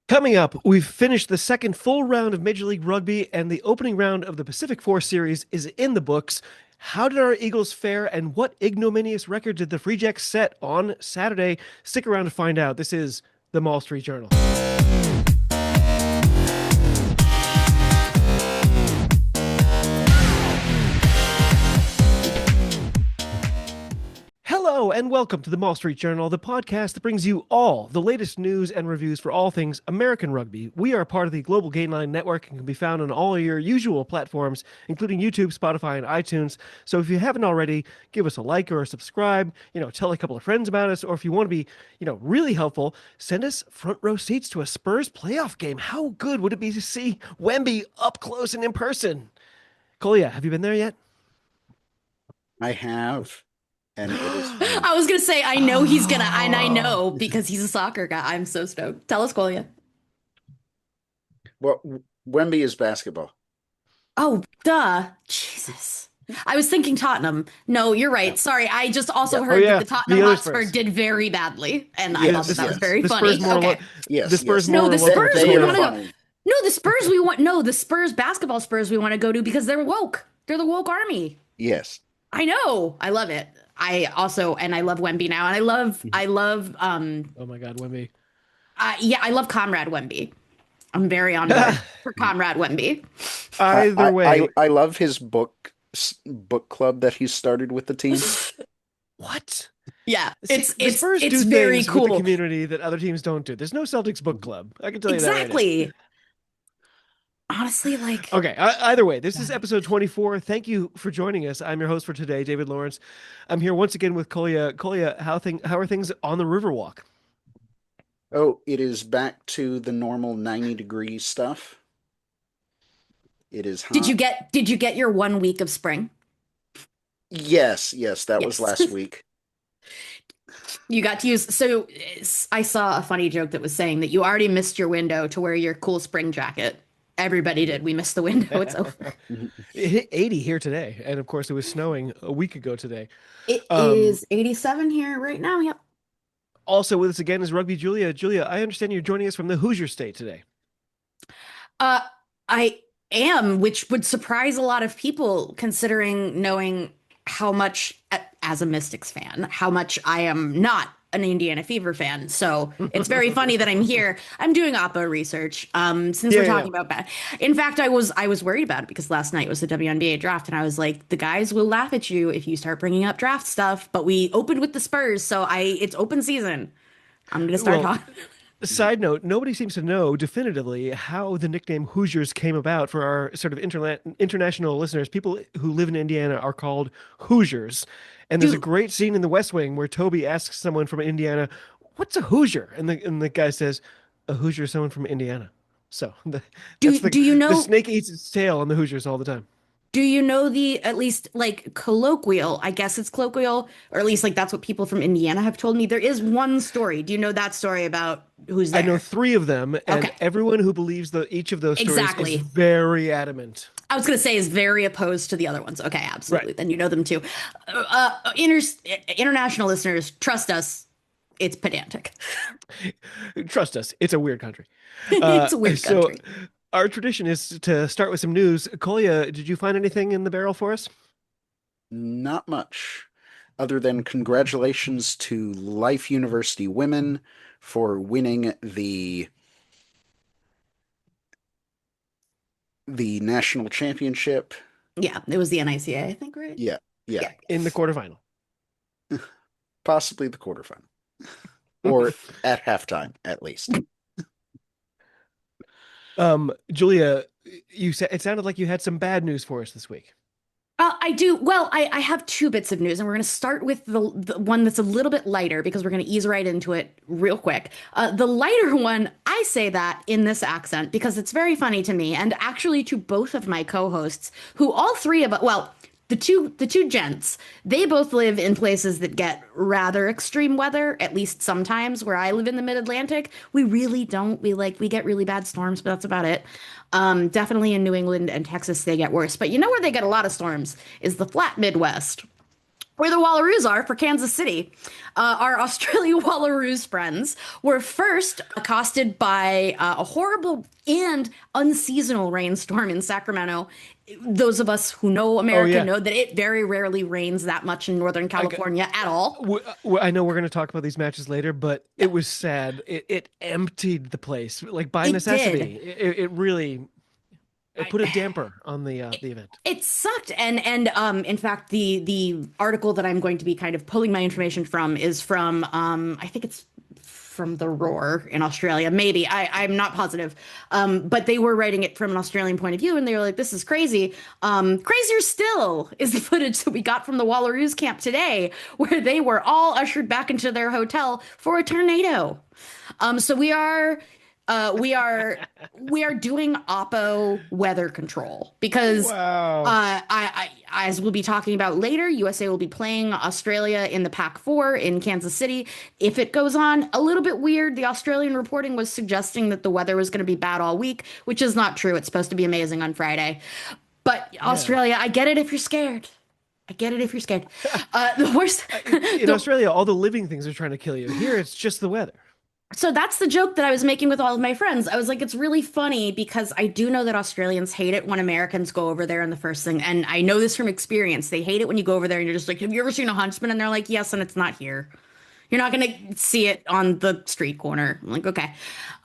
Coming up, we've finished the second full round of Major League Rugby, and the opening round of the Pacific Four Series is in the books. How did our Eagles fare, and what ignominious record did the Free Jacks set on Saturday? Stick around to find out. This is the Mall Street Journal. Hello and welcome to the Mall Street Journal, the podcast that brings you all the latest news and reviews for all things American rugby. We are part of the Global Gainline Network and can be found on all your usual platforms, including YouTube, Spotify, and iTunes. So if you haven't already, give us a like or a subscribe, tell a couple of friends about us, or if you want to be, really helpful, send us front row seats to a Spurs playoff game. How good would it be to see Wemby up close and in person? Kolya, have you been there yet? I have. And it is fun. I was gonna say, I know he's gonna, and I know because he's a soccer guy. I'm so stoked. Tell us, Kolya. Well, Wemby is basketball. Oh, duh. Jesus. I was thinking Tottenham. No, you're right. Yeah. Sorry. I just also Yeah. heard yeah. that the Tottenham The other Hotspur Spurs. did very badly, and I thought that was very The funny. Spurs more Okay. Yes. The Spurs yes. No, more the local Spurs to we score. want to go. No, the Spurs we want. No, the Spurs basketball Spurs we want to go to because they're woke. They're the woke army. Yes. I know. I love it. I love Wemby now, and I love Oh my God, Wemby. I love Comrade Wemby. I'm very on board for Comrade Wemby. Either way, I love his book club that he's started with the team. what? Yeah, The Spurs it's do very things cool. with the community that other teams don't do. There's no Celtics book club. I can tell you that right now. Exactly. Honestly, like, Okay, either way, this is episode 24. Thank you for joining us. I'm your host for today, David Lawrence. I'm here once again with Kolya. Kolya, how are things on the Riverwalk? Oh, it is back to the normal 90-degree stuff. It is hot. did you get your 1 week of spring? Yes, that was Yes. last week. You got to use. So I saw a funny joke that was saying that you already missed your window to wear your cool spring jacket. Everybody did. We missed the window. It's over. It hit 80 here today, and of course it was snowing a week ago today. It is 87 here right now. Yep. Also with us again is Rugby Julia. Julia, I understand you're joining us from the Hoosier State today. I am, which would surprise a lot of people considering knowing how much, as a Mystics fan, how much I am not an Indiana Fever fan. So it's very funny that I'm here. I'm doing Oppo research. Since we're talking about bad. In fact, I was worried about it because last night was the WNBA draft, and I was like, the guys will laugh at you if you start bringing up draft stuff. But we opened with the Spurs, so it's open season. I'm gonna start talking. Side note, nobody seems to know definitively how the nickname Hoosiers came about for our sort of international listeners. People who live in Indiana are called Hoosiers. And there's a great scene in The West Wing where Toby asks someone from Indiana, "What's a Hoosier?" And the guy says, "A Hoosier is someone from Indiana." So Do you know the snake eats its tail on the Hoosiers all the time. Do you know the, at least like colloquial, I guess it's colloquial, or at least like that's what people from Indiana have told me. There is one story. Do you know that story about who's there? I know 3 of them, and Okay. everyone who believes each of those stories Exactly. is very adamant. I was going to say is very opposed to the other ones. Okay, absolutely. Right. Then you know them too. International listeners, trust us. It's pedantic. Trust us, it's a weird country. It's a weird country. So our tradition is to start with some news. Kolya, did you find anything in the barrel for us? Not much, other than congratulations to Life University women for winning the national championship. Yeah, it was the NICA, I think, right? Yeah. In the quarterfinal. Possibly the quarterfinal. Or at halftime, at least. Julia, you said it sounded like you had some bad news for us this week. I do. Well, I have 2 bits of news, and we're going to start with the one that's a little bit lighter because we're going to ease right into it real quick. The lighter one, I say that in this accent because it's very funny to me, and actually to both of my co-hosts, who all 3 of us, well, the two gents, they both live in places that get rather extreme weather, at least sometimes. Where I live in the mid-Atlantic, we really don't. We get really bad storms, but that's about it. Definitely in New England and Texas, they get worse. But you know where they get a lot of storms is the flat Midwest. where the Wallaroos are for Kansas City. Our Australia Wallaroos friends were first accosted by a horrible and unseasonal rainstorm in Sacramento. Those of us who know Oh America yeah. know that it very rarely rains that much in Northern I got, California at all. I know we're going to talk about these matches later, but it was sad. It emptied the place like by It did. necessity. It really it I, put a damper on the event. It sucked. And in fact the article that I'm going to be kind of pulling my information from is from I think it's from the Roar in Australia. Maybe. I'm not positive. But they were writing it from an Australian point of view and they were like, this is crazy. Crazier still is the footage that we got from the Wallaroos camp today, where they were all ushered back into their hotel for a tornado. So we are doing Oppo weather control because Wow. as we'll be talking about later, USA will be playing Australia in the Pac-4 in Kansas City. If it goes on a little bit weird, the Australian reporting was suggesting that the weather was going to be bad all week, which is not true. It's supposed to be amazing on Friday. But Yeah. Australia, I get it if you're scared. I get it if you're scared. The worst, In the, Australia, all the living things are trying to kill you. Here, it's just the weather. So that's the joke that I was making with all of my friends. I was like, it's really funny because I do know that Australians hate it when Americans go over there and the first thing, and I know this from experience, they hate it when you go over there and you're just like, have you ever seen a huntsman? And they're like, yes, and it's not here. You're not gonna see it on the street corner. I'm like, okay.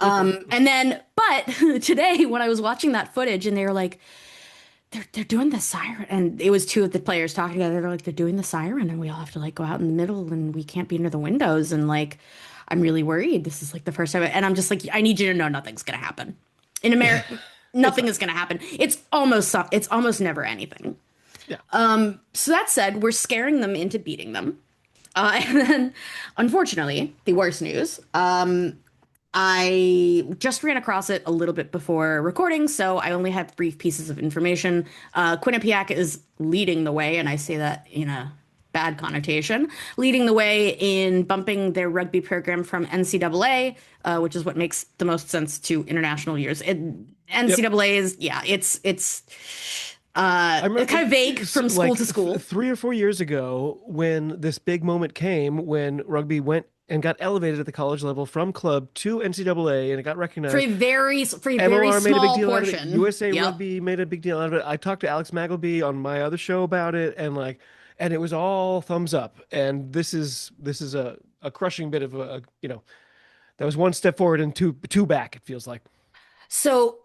And then, but today when I was watching that footage and they were like, they're doing the siren, and it was two of the players talking together. They're like, they're doing the siren, and we all have to like go out in the middle, and we can't be near the windows, and like, I'm really worried. This is like the first time, and I'm just like, I need you to know nothing's gonna happen in America. Nothing is gonna happen. It's almost never anything. Yeah. So that said, we're scaring them into beating them, and then, unfortunately, the worst news. I just ran across it a little bit before recording, so I only have brief pieces of information. Quinnipiac is leading the way, and I say that in a bad connotation, leading the way in bumping their rugby program from NCAA, which is what makes the most sense to international years. Yep. NCAA is, yeah, it's I remember kind of vague from school like to school. 3 or 4 years ago when this big moment came when rugby went and got elevated at the college level from club to NCAA and it got For a recognized. very MLR made a big small deal out of it. portion. USA Yep. Rugby made a big deal out of it. I talked to Alex Magleby on my other show about it, and it was all thumbs up. And this is a crushing bit of that was one step forward and two back. It feels like. So,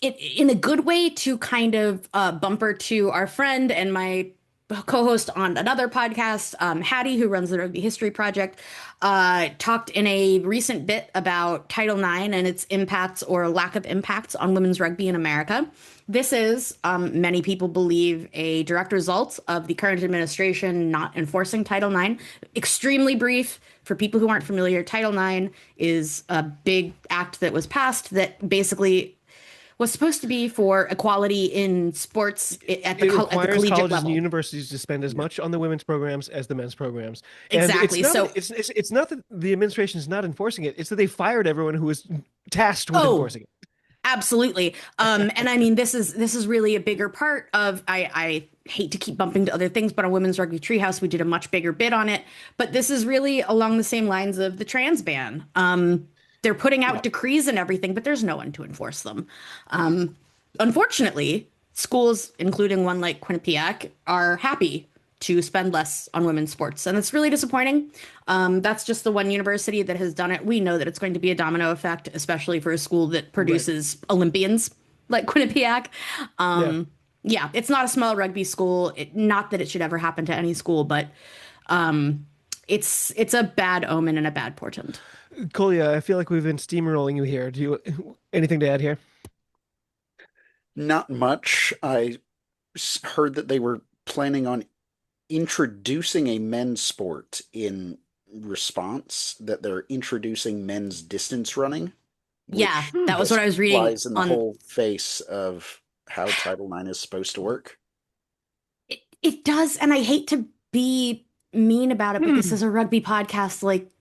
in a good way to kind of bumper to our friend and my co-host on another podcast, Hattie, who runs the Rugby History Project, talked in a recent bit about Title IX and its impacts or lack of impacts on women's rugby in America. This is, many people believe, a direct result of the current administration not enforcing Title IX. Extremely brief. For people who aren't familiar, Title IX is a big act that was passed that basically was supposed to be for equality in sports at the It at the requires collegiate colleges level. and universities to spend as much on the women's programs as the men's programs. And Exactly. So, it's not that the administration is not enforcing it. It's that they fired everyone who was tasked with oh, enforcing it. absolutely. And I mean, this is really a bigger part of I hate to keep bumping to other things, but on Women's Rugby Treehouse, we did a much bigger bit on it. But this is really along the same lines of the trans ban. They're putting out Yeah. decrees and everything, but there's no one to enforce them. Unfortunately, schools, including one like Quinnipiac, are happy to spend less on women's sports, and it's really disappointing. That's just the one university that has done it. We know that it's going to be a domino effect, especially for a school that produces Olympians like Quinnipiac. Yeah. Yeah, it's not a small rugby school. Not that it should ever happen to any school, but it's a bad omen and a bad portent. Kolya, I feel like we've been steamrolling you here. Do you anything to add here? Not much. I heard that they were planning on introducing a men's sport in response, that they're introducing men's distance running, Yeah, which that was what I was reading flies in the on. whole face of how Title IX is supposed to work. It does, and I hate to be mean about it, but this is a rugby podcast. Like,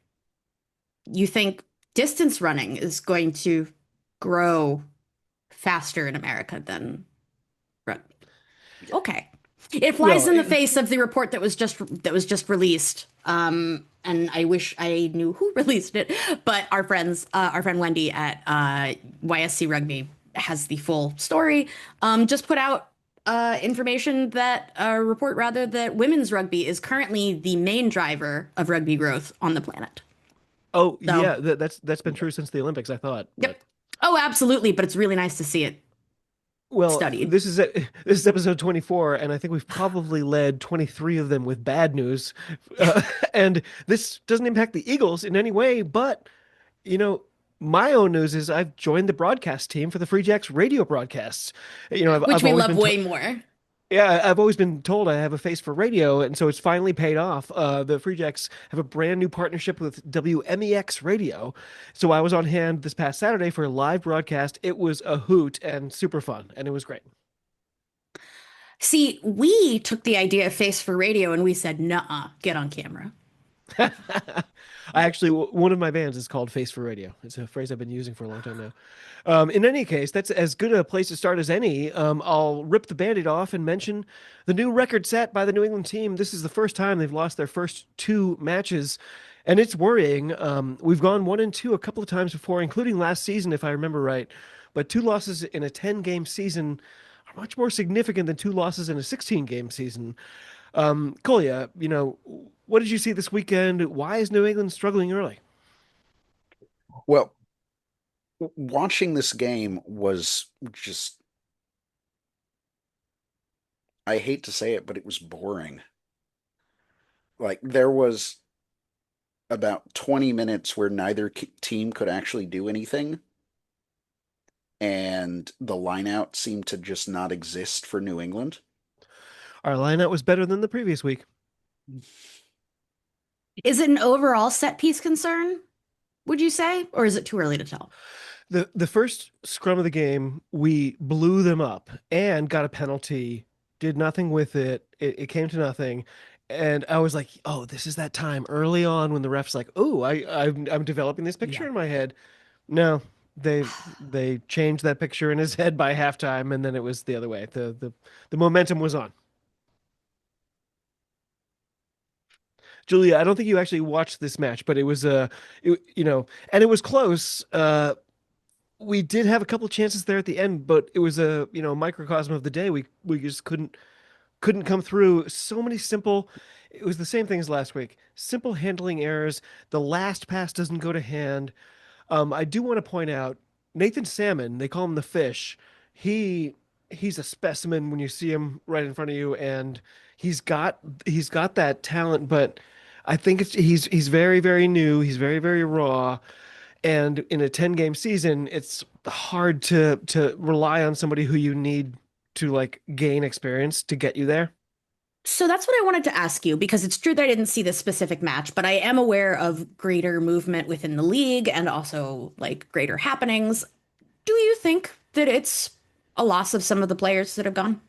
you think distance running is going to grow faster in America than rugby? Yeah. Okay. It flies Well, in the face of the report that was just released. And I wish I knew who released it, but our friend Wendy at YSC Rugby has the full story. Just put out information that report rather that women's rugby is currently the main driver of rugby growth on the planet. oh So, yeah, that's been true since the Olympics, I thought. But yep. Oh, absolutely. But it's really nice to see it well, studied. this is episode 24, and I think we've probably led 23 of them with bad news. And this doesn't impact the Eagles in any way, but you know, my own news is I've joined the broadcast team for the Free Jacks radio broadcasts. Which I've we always love been way more. yeah, I've always been told I have a face for radio, and so it's finally paid off. The Free Jacks have a brand new partnership with WMEX Radio. So I was on hand this past Saturday for a live broadcast. It was a hoot and super fun, and it was great. See, we took the idea of face for radio and we said, "Nuh-uh, get on camera." I actually, one of my bands is called Face for Radio. It's a phrase I've been using for a long time now. In any case, that's as good a place to start as any. I'll rip the band-aid off and mention the new record set by the New England team. This is the first time they've lost their first two matches, and it's worrying. We've gone 1-2 a couple of times before, including last season, if I remember right. But two losses in a 10-game season are much more significant than two losses in a 16-game season. Kolya, what did you see this weekend? Why is New England struggling early? Well, watching this game was just, I hate to say it, but it was boring. Like, there was about 20 minutes where neither team could actually do anything, and the lineout seemed to just not exist for New England. Our lineup was better than the previous week. Is it an overall set piece concern, would you say? Or is it too early to tell? The first scrum of the game, we blew them up and got a penalty, did nothing with it. It came to nothing. And I was like, oh, this is that time early on when the ref's like, oh, I'm developing this picture Yeah. in my head. No, they changed that picture in his head by halftime, and then it was the other way. The momentum was on. Julia, I don't think you actually watched this match, but it was and it was close. We did have a couple chances there at the end, but it was a microcosm of the day. We just couldn't come through. So many simple. It was the same thing as last week. Simple handling errors. The last pass doesn't go to hand. I do want to point out Nathan Salmon. They call him the fish. He he's a specimen when you see him right in front of you, and he's got that talent, but I think he's very, very new. He's very, very raw. And in a 10-game season, it's hard to rely on somebody who you need to like gain experience to get you there. So that's what I wanted to ask you because it's true that I didn't see this specific match, but I am aware of greater movement within the league and also like greater happenings. Do you think that it's a loss of some of the players that have gone?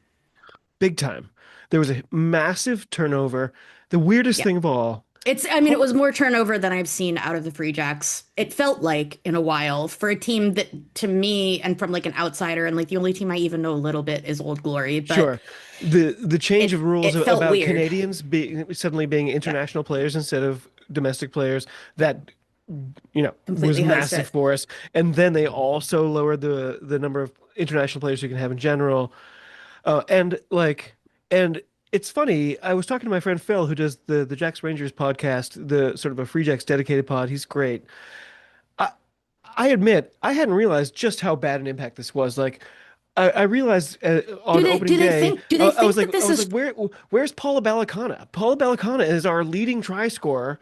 Big time. There was a massive turnover. The weirdest Yeah. thing of all, I mean, it was more turnover than I've seen out of the Free Jacks. It felt like in a while for a team that to me and from like an outsider and like the only team I even know a little bit is Old Glory, but sure, the change it of rules it felt about weird. Canadians suddenly being Yeah, international players instead of domestic players, that was completely host massive it. for us. And then they also lowered the number of international players you can have in general. And it's funny. I was talking to my friend Phil, who does the Jacks Rangers podcast, the sort of a Free Jacks dedicated pod. He's great. I I admit I hadn't realized just how bad an impact this was. Like I realized Do on they opening do they day, think do they I was think like that this is where's Paula Balacana? Paula Balacana is our leading try scorer,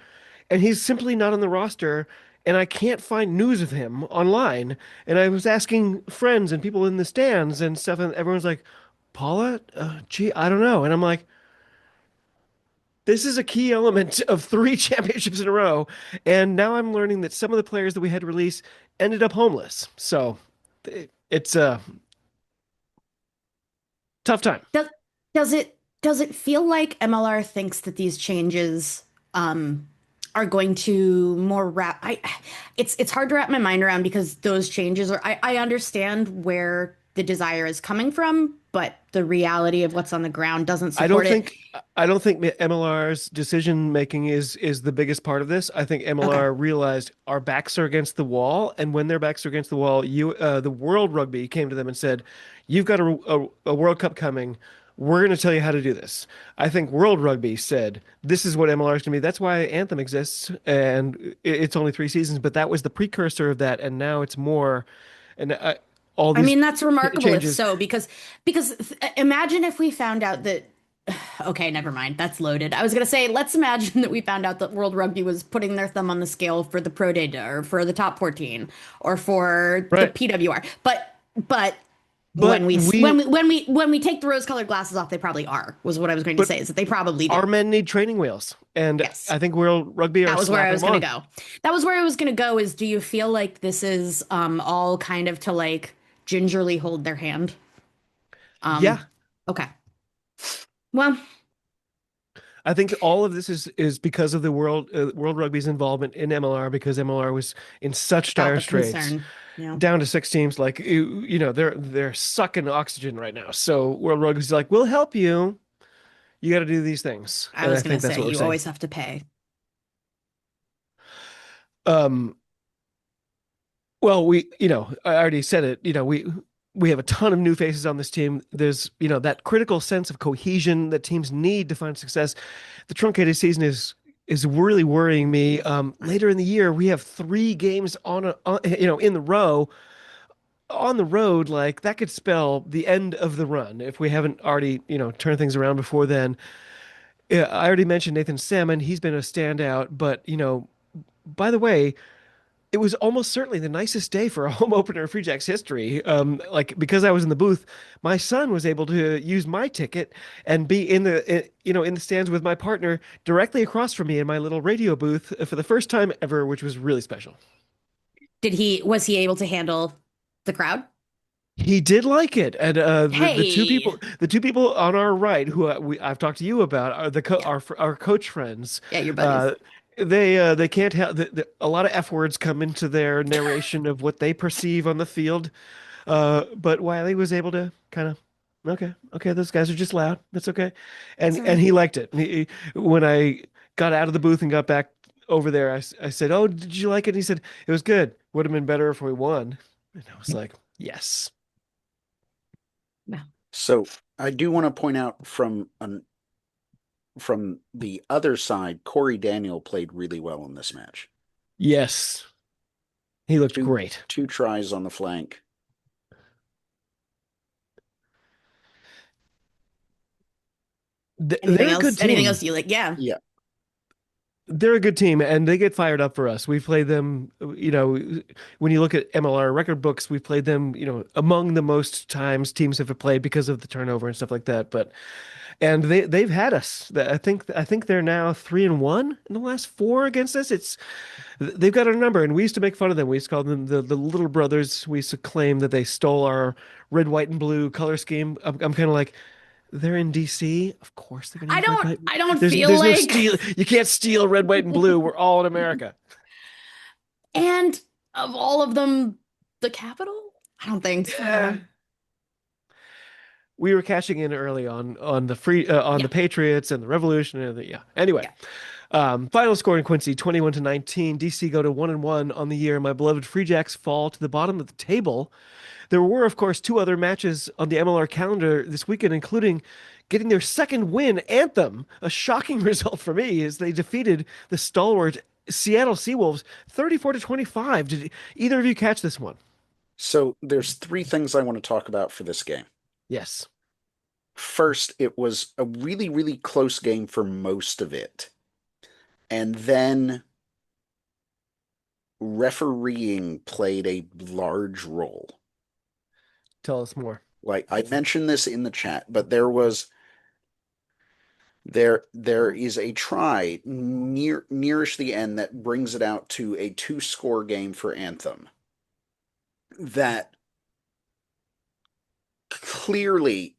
and he's simply not on the roster. And I can't find news of him online. And I was asking friends and people in the stands and stuff, and everyone's like, Paula? Gee, I don't know. And I'm like, this is a key element of three championships in a row. And now I'm learning that some of the players that we had to release ended up homeless. So it's a tough time. does does it feel like MLR thinks that these changes are going to more wrap it's hard to wrap my mind around because those changes are I understand where the desire is coming from, but the reality of what's on the ground doesn't I don't support it. think I don't think MLR's decision making is the biggest part of this. I think Okay. MLR realized our backs are against the wall, and when their backs are against the wall, the World Rugby came to them and said, "You've got a World Cup coming. We're going to tell you how to do this." I think World Rugby said, "This is what MLR is going to be." That's why Anthem exists, and it's only 3 seasons, but that was the precursor of that, and now it's more, and all I these mean, that's remarkable if changes. so, because imagine if we found out that okay, never mind. That's loaded. I was gonna say, let's imagine that we found out that World Rugby was putting their thumb on the scale for the Pro Data or for the top 14 or for the Right. PWR. But But when we take the rose-colored glasses off, they probably are, was what I was going to but say, is that they probably do. our men need training wheels, and Yes. I think World Rugby are That was where I slapping was them gonna on. go. That was where I was gonna go is do you feel like this is all kind of to like gingerly hold their hand? Yeah, Okay. Well, I think all of this is because of the World Rugby's involvement in MLR because MLR was in such felt dire the straits, concern. Yeah. down to 6 teams. Like they're sucking oxygen right now. So World Rugby's like, we'll help you. You got to do these things, I and was I gonna think that's say what we're you saying. always have to pay. Um, Well, I already said it. We have a ton of new faces on this team. There's, that critical sense of cohesion that teams need to find success. The truncated season is really worrying me. Later in the year, we have 3 games in the row on the road. Like that could spell the end of the run if we haven't already, turned things around before then. Yeah, I already mentioned Nathan Salmon. He's been a standout, but by the way, it was almost certainly the nicest day for a home opener in Free Jacks history. Like because I was in the booth, my son was able to use my ticket and be in the stands with my partner directly across from me in my little radio booth for the first time ever, which was really special. Was he able to handle the crowd? He did like it, and Hey. the two people on our right who I've talked to you about are Yeah. our coach friends. Yeah, your buddies. Uh, they can't help a lot of F words come into their narration of what they perceive on the field. But Wiley was able to kind of, okay, those guys are just loud. That's okay, That's all and right. he liked it. When I got out of the booth and got back over there, I said, "Oh, did you like it?" And he said, "It was good. Would have been better if we won." And I was like, "Yes." No. So I do want to point out from the other side, Corey Daniel played really well in this match. Yes, he looked Two great. two tries on the flank. They're a good Anything team. else you like? Yeah. Yeah. They're a good team, and they get fired up for us. We've played them, when you look at MLR record books, we've played them, among the most times teams have played because of the turnover and stuff like that. And they've had us. I think they're now 3-1 in the last 4 against us. They've got our number, and we used to make fun of them. We used to call them the little brothers. We used to claim that they stole our red, white, and blue color scheme. I'm kind of like, they're in DC. Of course they're gonna use red, white. I don't There's feel there's no like steal. You can't steal red, white, and blue. We're all in America. and of all of them, the capital? I don't think Yeah. so. We were cashing in early on the Yeah. Patriots and the Revolution and yeah. Anyway, Yeah. final score in Quincy 21-19. DC go to 1-1 on the year. My beloved Free Jacks fall to the bottom of the table. There were, of course, 2 other matches on the MLR calendar this weekend, including getting their second win, Anthem. A shocking result for me as they defeated the stalwart Seattle Seawolves 34-25. Did either of you catch this one? So there's 3 things I want to talk about for this game. Yes. First, it was a really, really close game for most of it. And then refereeing played a large role. Tell us more. Like I mentioned this in the chat, but there is a try nearish the end that brings it out to a 2-score game for Anthem that clearly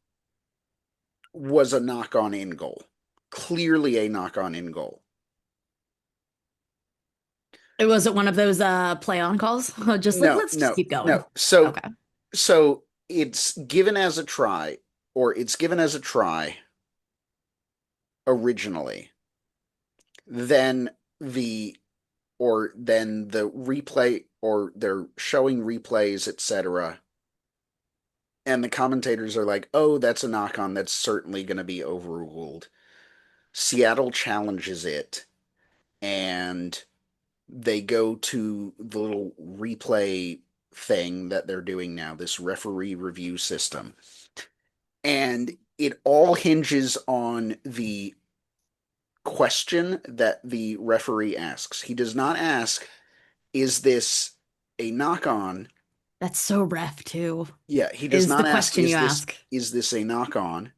was a knock-on in goal. Clearly a knock-on in goal. It wasn't one of those play on calls. Just like let's just keep going. No. Okay. So it's given as a try or it's given as a try originally, then the replay, or they're showing replays, etc., and the commentators are like, oh, that's a knock on, that's certainly going to be overruled. Seattle challenges it, and they go to the little replay thing that they're doing now, this referee review system. And it all hinges on the question that the referee asks. He does not ask, is this a knock-on? That's so ref too. Yeah, he does Is not the ask, question you ask. is this a knock-on?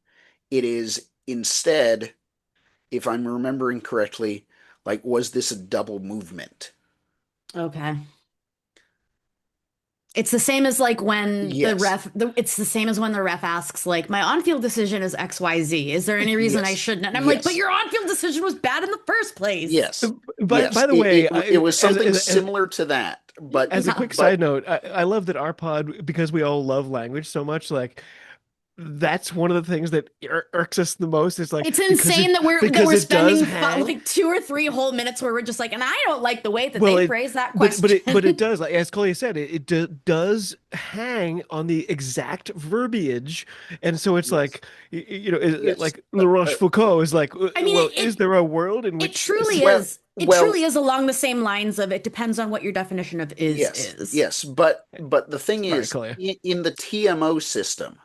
It is instead, if I'm remembering correctly, like, was this a double movement? Okay. It's the same as like when Yes. it's the same as when the ref asks, like, my on-field decision is XYZ. Is there any reason I Yes. shouldn't? And I'm like, but Yes. your on-field decision was bad in the first place. Yes. By Yes. the way, it was something as similar to that, but a Yeah. quick side note, I love that our pod, because we all love language so much, like that's one of the things that irks us the most. Is like, It's because insane that we're it does spending hang. like 2 or 3 whole minutes where we're just like, and I don't like the way that Well, they it, phrase that but question. it does, like as Kolya said, does hang on the exact verbiage, and so it's yes. like Yes. like La Rochefoucauld is like, I mean, well, is there a world in it which truly Well, is. It well, truly is along the same lines of it depends on what your definition of yes, is. yes, but the thing Sorry, is, Kolya. in the TMO system,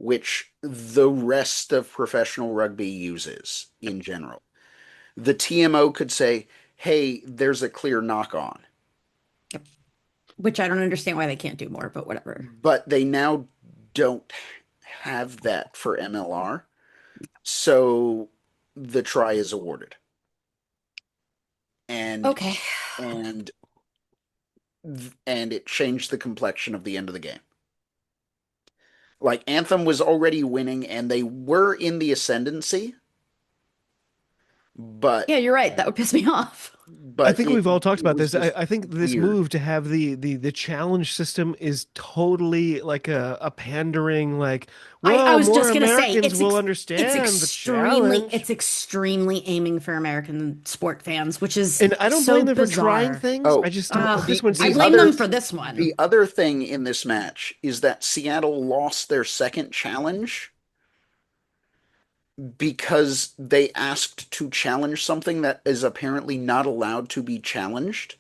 which the rest of professional rugby uses in general, the TMO could say, hey, there's a clear knock on. Which I don't understand why they can't do more, but whatever. But they now don't have that for MLR. So the try is awarded. And Okay. and it changed the complexion of the end of the game. Like, Anthem was already winning and they were in the ascendancy, but Yeah, you're right. That would piss me off. I think we've all talked it about was this. just I think this weird. move to have the challenge system is totally like a pandering, like, I well, was more just gonna say Americans will understand the challenge. it's extremely aiming for American sport fans, which is And I don't so blame them for trying bizarre. things. Oh, I just Ugh, this one I seems blame other them for this one. the other thing in this match is that Seattle lost their second challenge because they asked to challenge something that is apparently not allowed to be challenged.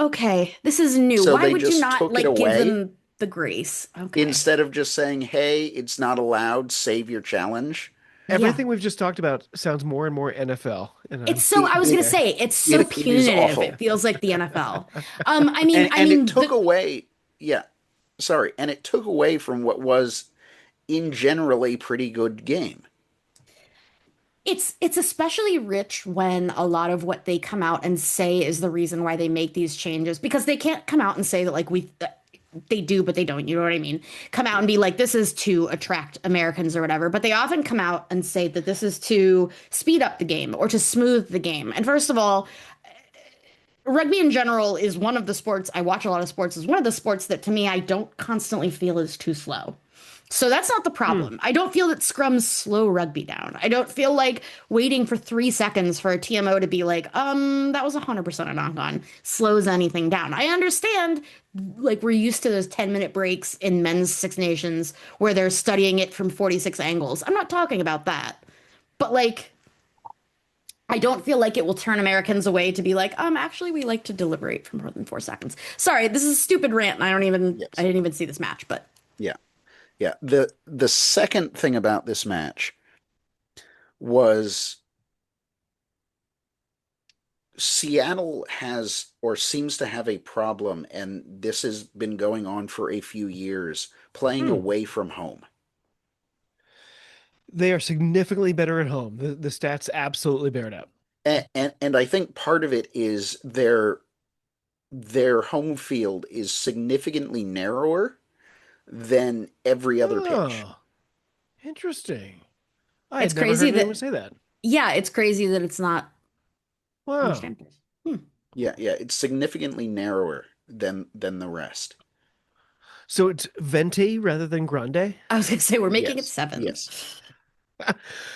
Okay, this is new. So Why they would you just not took it like give away them the grace? Okay. instead of just saying, hey, it's not allowed, save your challenge. Yeah. everything we've just talked about sounds more and more NFL, and It's I'm so, I was gonna It, say, it's so it is punitive. awful. It feels like the NFL. I And it mean, took away, yeah, sorry, and it took away from what was in general a pretty good game. it's especially rich when a lot of what they come out and say is the reason why they make these changes, because they can't come out and say that like they do but they don't, you know what I mean, come out and be like, this is to attract Americans or whatever, but they often come out and say that this is to speed up the game or to smooth the game. And first of all, rugby in general is one of the sports, I watch a lot of sports, is one of the sports that to me I don't constantly feel is too slow. So that's not the problem. I don't feel that scrums slow rugby down. I don't feel like waiting for 3 seconds for a TMO to be like, that was 100% a knock on, slows anything down. I understand, like, we're used to those 10-minute breaks in men's Six Nations where they're studying it from 46 angles. I'm not talking about that. But, like, I don't feel like it will turn Americans away to be like, actually, we like to deliberate for more than 4 seconds. Sorry, this is a stupid rant, and I Yes. didn't even see this match, but Yeah. Yeah. The second thing about this match was Seattle has, or seems to have, a problem, and this has been going on for a few years, playing away from home. They are significantly better at home. The stats absolutely bear it out. And I think part of it is their home field is significantly narrower than every other pitch. Oh, interesting. I it's had never crazy heard anyone that, say that. yeah, it's crazy that it's not Wow. understandable. Yeah, it's significantly narrower than the rest. So it's venti rather than grande. I was gonna say we're making it Yes, sevens.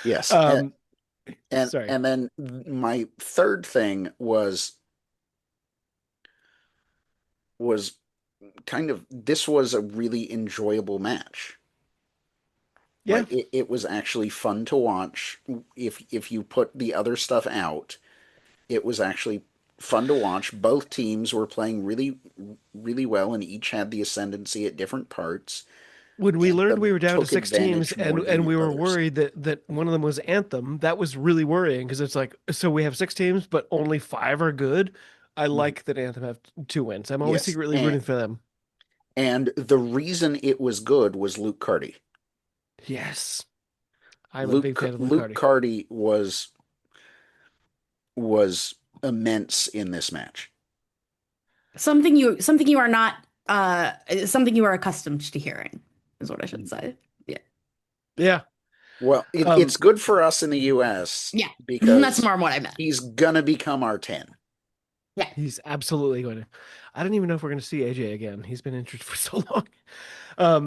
yes. Um, And sorry. and then my third thing was kind of, this was a really enjoyable match. Yeah. Like it was actually fun to watch. If you put the other stuff out, it was actually fun to watch. Both teams were playing really well, and each had the ascendancy at different parts. When we learned we Anthem were down to took six teams advantage more than and the we were others. worried that one of them was Anthem, that was really worrying because it's like, so we have six teams, but only five are good. I Mhm. like that Anthem have two wins. I'm always Yes, secretly rooting for them. and the reason it was good was Luke Carty. Yes. I'm a big fan of Luke Lucardi. Carty was immense in this match. Something you are not something you are accustomed to hearing is what I should say. Yeah. Yeah. Well, Um, it's good for us in the US Yeah. That's because more what I meant. he's gonna become our 10. Yeah. he's absolutely going to. I don't even know if we're going to see AJ again. He's been injured for so long. So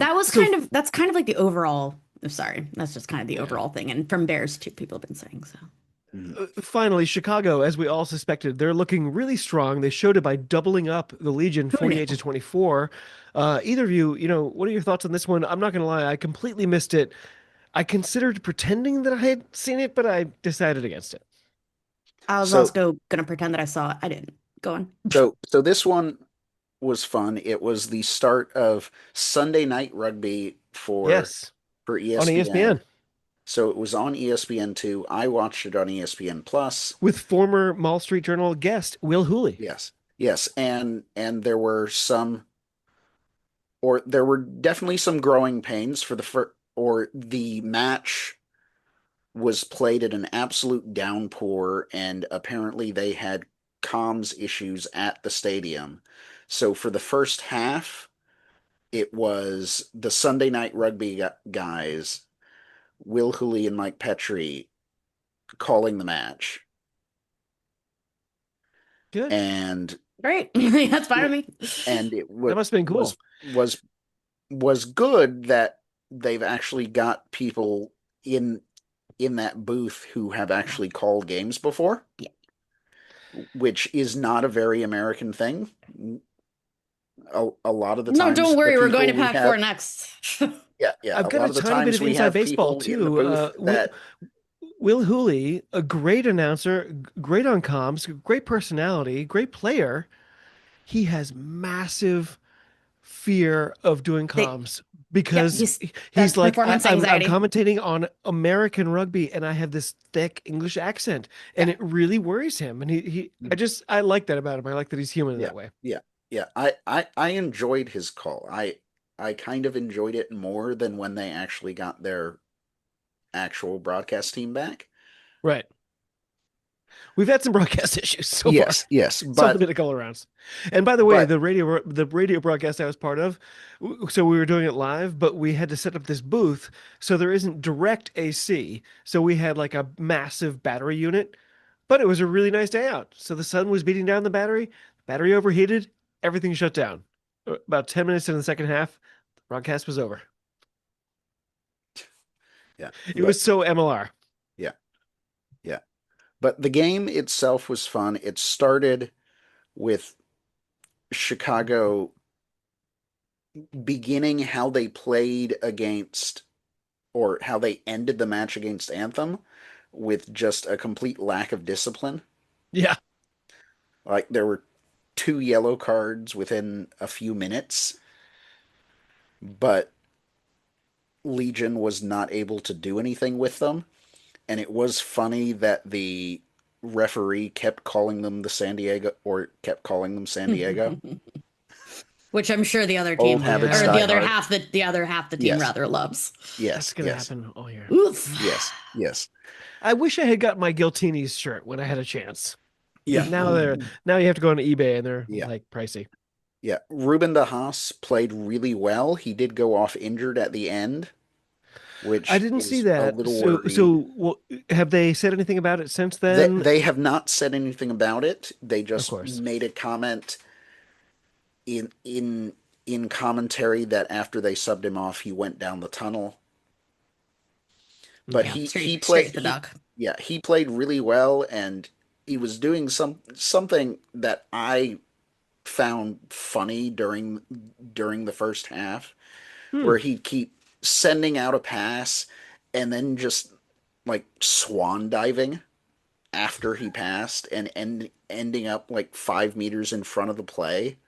That's kind of like the overall, oh, sorry, that's just kind of the yeah. overall thing. And from Bears too, people have been saying so. Mhm. Finally, Chicago, as we all suspected, they're looking really strong. They showed it by doubling up the Legion Who knew? 48 to 24. Either of you, what are your thoughts on this one? I'm not going to lie, I completely missed it. I considered pretending that I had seen it, but I decided against it. I was So also gonna pretend that I saw it. I didn't. Go on. so this one was fun. It was the start of Sunday Night Rugby Yes, for on ESPN. ESPN So it was on ESPN2. I watched it on ESPN Plus. with former Mall Street Journal guest Will Hooley. Yes. Yes, and there were definitely some growing pains for the match was played at an absolute downpour, and apparently they had comms issues at the stadium. So for the first half, it was the Sunday Night Rugby guys, Will Hooley and Mike Petrie, calling the match, Good. and Great. That's fine with me. it That must have been cool. was was good that they've actually got people in that booth who have actually called games before, Yeah. which is not a very American thing. A lot of the No, times, don't the worry. We're going people to we Pac 4 have, next. yeah, I've a got lot a of the tiny bit times of we inside have baseball people in the too. booth that, Will Hooley, a great announcer, great on comms, great personality, great player. He has massive fear of doing They, comms yep, because he's that's like, performance I'm anxiety. commentating on American rugby and I have this thick English accent Yeah. and it really worries him. And I like that about him. I like that he's human in yeah, that way. yeah, yeah. I enjoyed his call. I kind of enjoyed it more than when they actually got their actual broadcast team back. Right. We've had some broadcast issues so far. Yes, yes, Something been a couple of rounds. And by the way, but the radio broadcast I was part of, so we were doing it live, but we had to set up this booth so there isn't direct AC. So we had like a massive battery unit, but it was a really nice day out. So the sun was beating down the battery overheated, everything shut down. About 10 minutes in the second half, the broadcast was over. yeah, It was but so MLR. yeah, yeah. But the game itself was fun. It started with Chicago beginning how they played against, or how they ended the match against Anthem, with just a complete lack of discipline. Yeah. Like there were 2 yellow cards within a few minutes, but Legion was not able to do anything with them. And it was funny that the referee kept calling them San Diego. Which I'm sure the other Old team habits or Yeah. the die other hard. half the team Yes, rather loves. That's yes, gonna yes, happen all year. Oof. yes, yes. I wish I had got my Giltini's shirt when I had a chance. Yeah, But now you have to go on eBay and they're yeah, like pricey. yeah. Ruben de Haas played really well. He did go off injured at the end, I which didn't see is a that. little worrying. So well, have they said anything about it since They then? they have not said anything about it. They Of just course. made a comment in in commentary that after they subbed him off, he went down the tunnel. But Yeah, he straight played to the duck. he played really well, and he was doing something that I found funny during the first half, Hmm. where he'd keep sending out a pass and then just like swan diving after he passed and ending up like 5 meters in front of the play,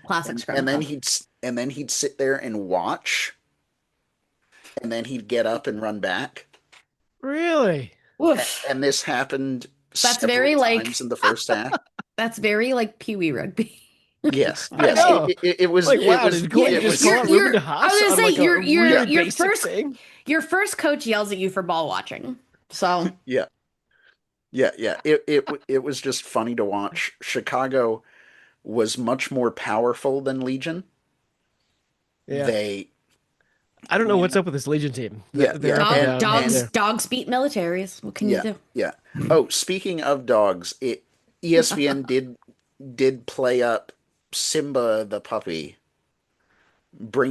Classic scrum and then half. he'd sit there and watch, and then he'd get up and run back. Really? Woof. And this happened That's several very times like in the first half. that's very like Pee Wee rugby. Yes, I yes. know. Like, wow, did Yeah, Kolya just call you're out Ruben you're. de I Haas was on gonna say like a really your basic first thing? coach yells at you for ball watching. So yeah, yeah. It was just funny to watch. Chicago was much more powerful than Legion. Yeah. They, I don't know you what's know, up with this Legion team. yeah, They're yeah, up and down and there. dogs beat militaries. What can you yeah, do? yeah. Oh, speaking of dogs, ESPN did play up Simba the puppy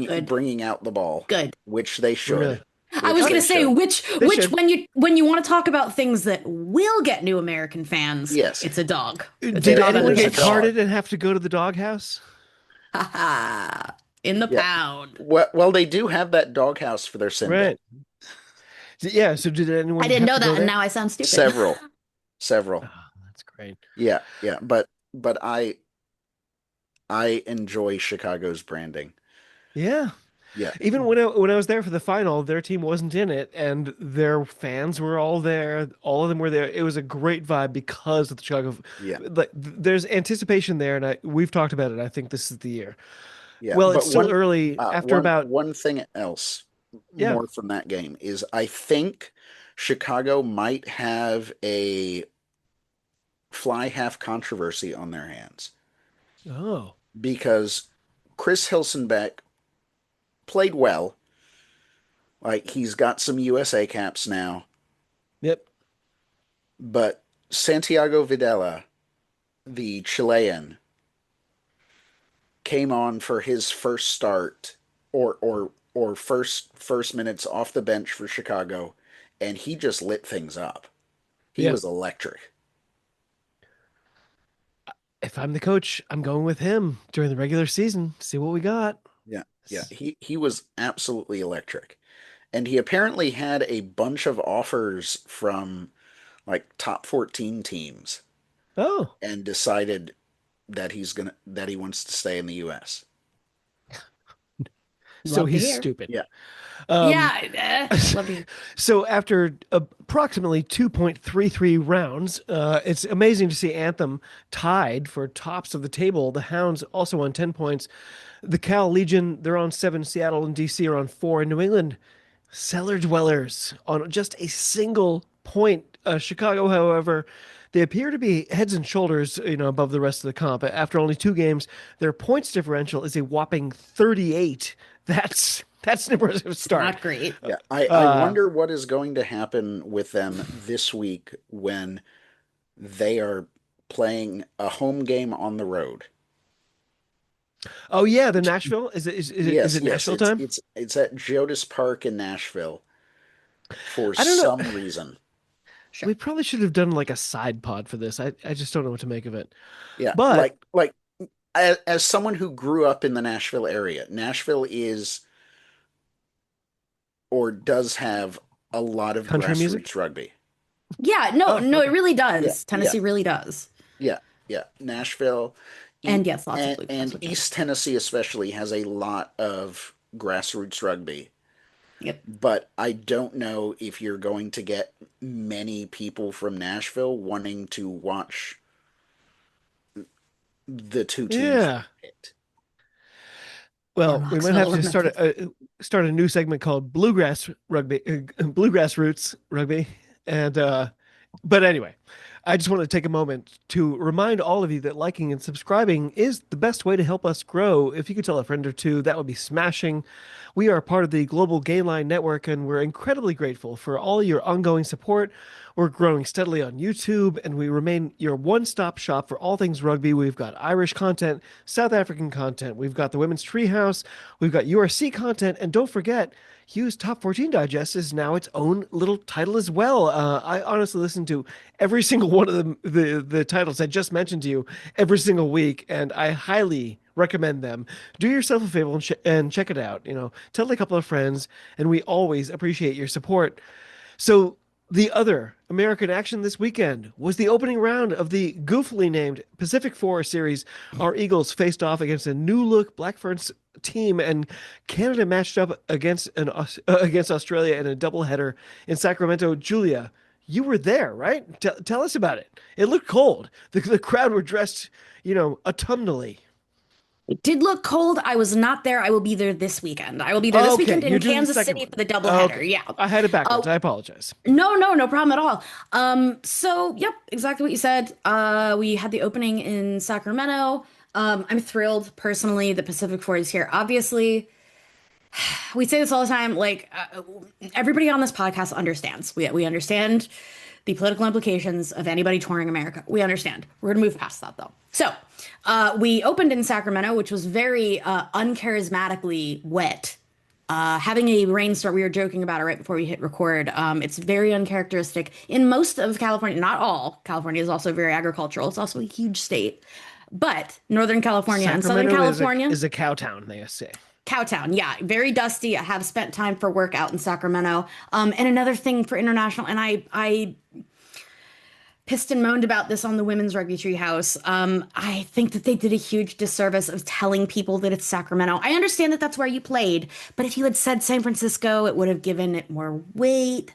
Good, bringing out the ball, good. which they should, Really. I was Oh, gonna say they which should. when you want to talk about things that will get new American fans, Yes, it's a dog. It's a Did dog on the anyone there's a get pitch. dog. carded and have to go to the doghouse? Ha ha. In the Yeah. pound. Well, they do have that doghouse for their Simba. Right. Yeah. So did I anyone didn't have know to go that, and there? now I sound stupid. Several, several. Oh, that's great. Yeah, yeah. But I enjoy Chicago's branding. Yeah. Yeah, Even when I was there for the final, their team wasn't in it, and their fans were all there. All of them were there. It was a great vibe because of the Chicago. yeah, Like, there's anticipation there, and we've talked about it. I think this is the year. yeah. Well, it's But still early. After about one thing else yeah. more from that game is I think Chicago might have a fly half controversy on their hands Oh, because Chris Hilsenbeck played well. Like he's got some USA caps now, yep. but Santiago Videla, the Chilean, came on for his first start or first minutes off the bench for Chicago, and he just lit things up. He Yeah. was electric. If I'm the coach, I'm going with him during the regular season. See what we got. Yeah, yeah. He was absolutely electric. And he apparently had a bunch of offers from like top 14 teams Oh, and decided that he wants to stay in the US. so Love to he's hear. stupid. Yeah. Um, Yeah, love to hear. So after approximately 2.33 rounds, it's amazing to see Anthem tied for tops of the table. The Hounds also on 10 points. The Cal Legion, they're on 7. Seattle and DC are on 4. And New England, cellar dwellers on just a single point. Chicago, however, they appear to be heads and shoulders, above the rest of the comp. After only 2 games, their points differential is a whopping 38. That's an impressive It's start. not great. Yeah, I Uh, wonder what is going to happen with them this week when they are playing a home game on the road. oh yeah, the Nashville is Yes, it yes, Nashville time? it's at Geodis Park in Nashville for I don't know. some reason. Sure. We probably should have done like a side pod for this. I just don't know what to make of it. Yeah, But like as someone who grew up in the Nashville area, Nashville is or does have a lot of country music? grassroots rugby. Yeah, no, Oh, no, it okay. really Yeah, does. yeah, Tennessee really does. yeah, yeah. Nashville And yes, lots of bluegrass, and which East Tennessee especially has a lot of grassroots rugby. yep. But I don't know if you're going to get many people from Nashville wanting to watch the two teams Yeah. picked. Or Well, we might have Knoxville to or start Memphis. a new segment called Bluegrass Rugby, Bluegrass Roots Rugby, and but anyway, I just want to take a moment to remind all of you that liking and subscribing is the best way to help us grow. If you could tell a friend or two, that would be smashing. We are part of the Global Gainline Network, and we're incredibly grateful for all your ongoing support. We're growing steadily on YouTube, and we remain your one-stop shop for all things rugby. We've got Irish content, South African content. We've got the Women's Treehouse. We've got URC content, and don't forget, Hugh's Top 14 Digest is now its own little title as well. I honestly listen to every single one of the titles I just mentioned to you every single week, and I highly recommend them. Do yourself a favor and check it out. Tell a couple of friends, and we always appreciate your support. So the other American action this weekend was the opening round of the goofily named Pacific Four Series. Our Eagles faced off against a new-look Black Ferns team, and Canada matched up against Australia in a doubleheader in Sacramento. Julia, you were there, right? Tell us about it. It looked cold. The crowd were dressed, autumnally. It did look cold. I was not there. I will be there this weekend. I will be there this weekend in Kansas City for the doubleheader. Okay. Yeah. I had it backwards. I apologize. No problem at all. So yep, exactly what you said. We had the opening in Sacramento. I'm thrilled personally. The Pacific Four is here. Obviously, we say this all the time. Like everybody on this podcast understands. We understand the political implications of anybody touring America. We understand. We're gonna move past that though. So we opened in Sacramento, which was very uncharismatically wet. Having a rainstorm, we were joking about it right before we hit record. It's very uncharacteristic in most of California, not all. California is also very agricultural. It's also a huge state. But Northern California and Southern California is a cow town, they say. Cowtown, yeah, very dusty. I have spent time for work out in Sacramento. And another thing for international, and I pissed and moaned about this on the Women's Rugby Treehouse. I think that they did a huge disservice of telling people that it's Sacramento. I understand that that's where you played, but if you had said San Francisco, it would have given it more weight.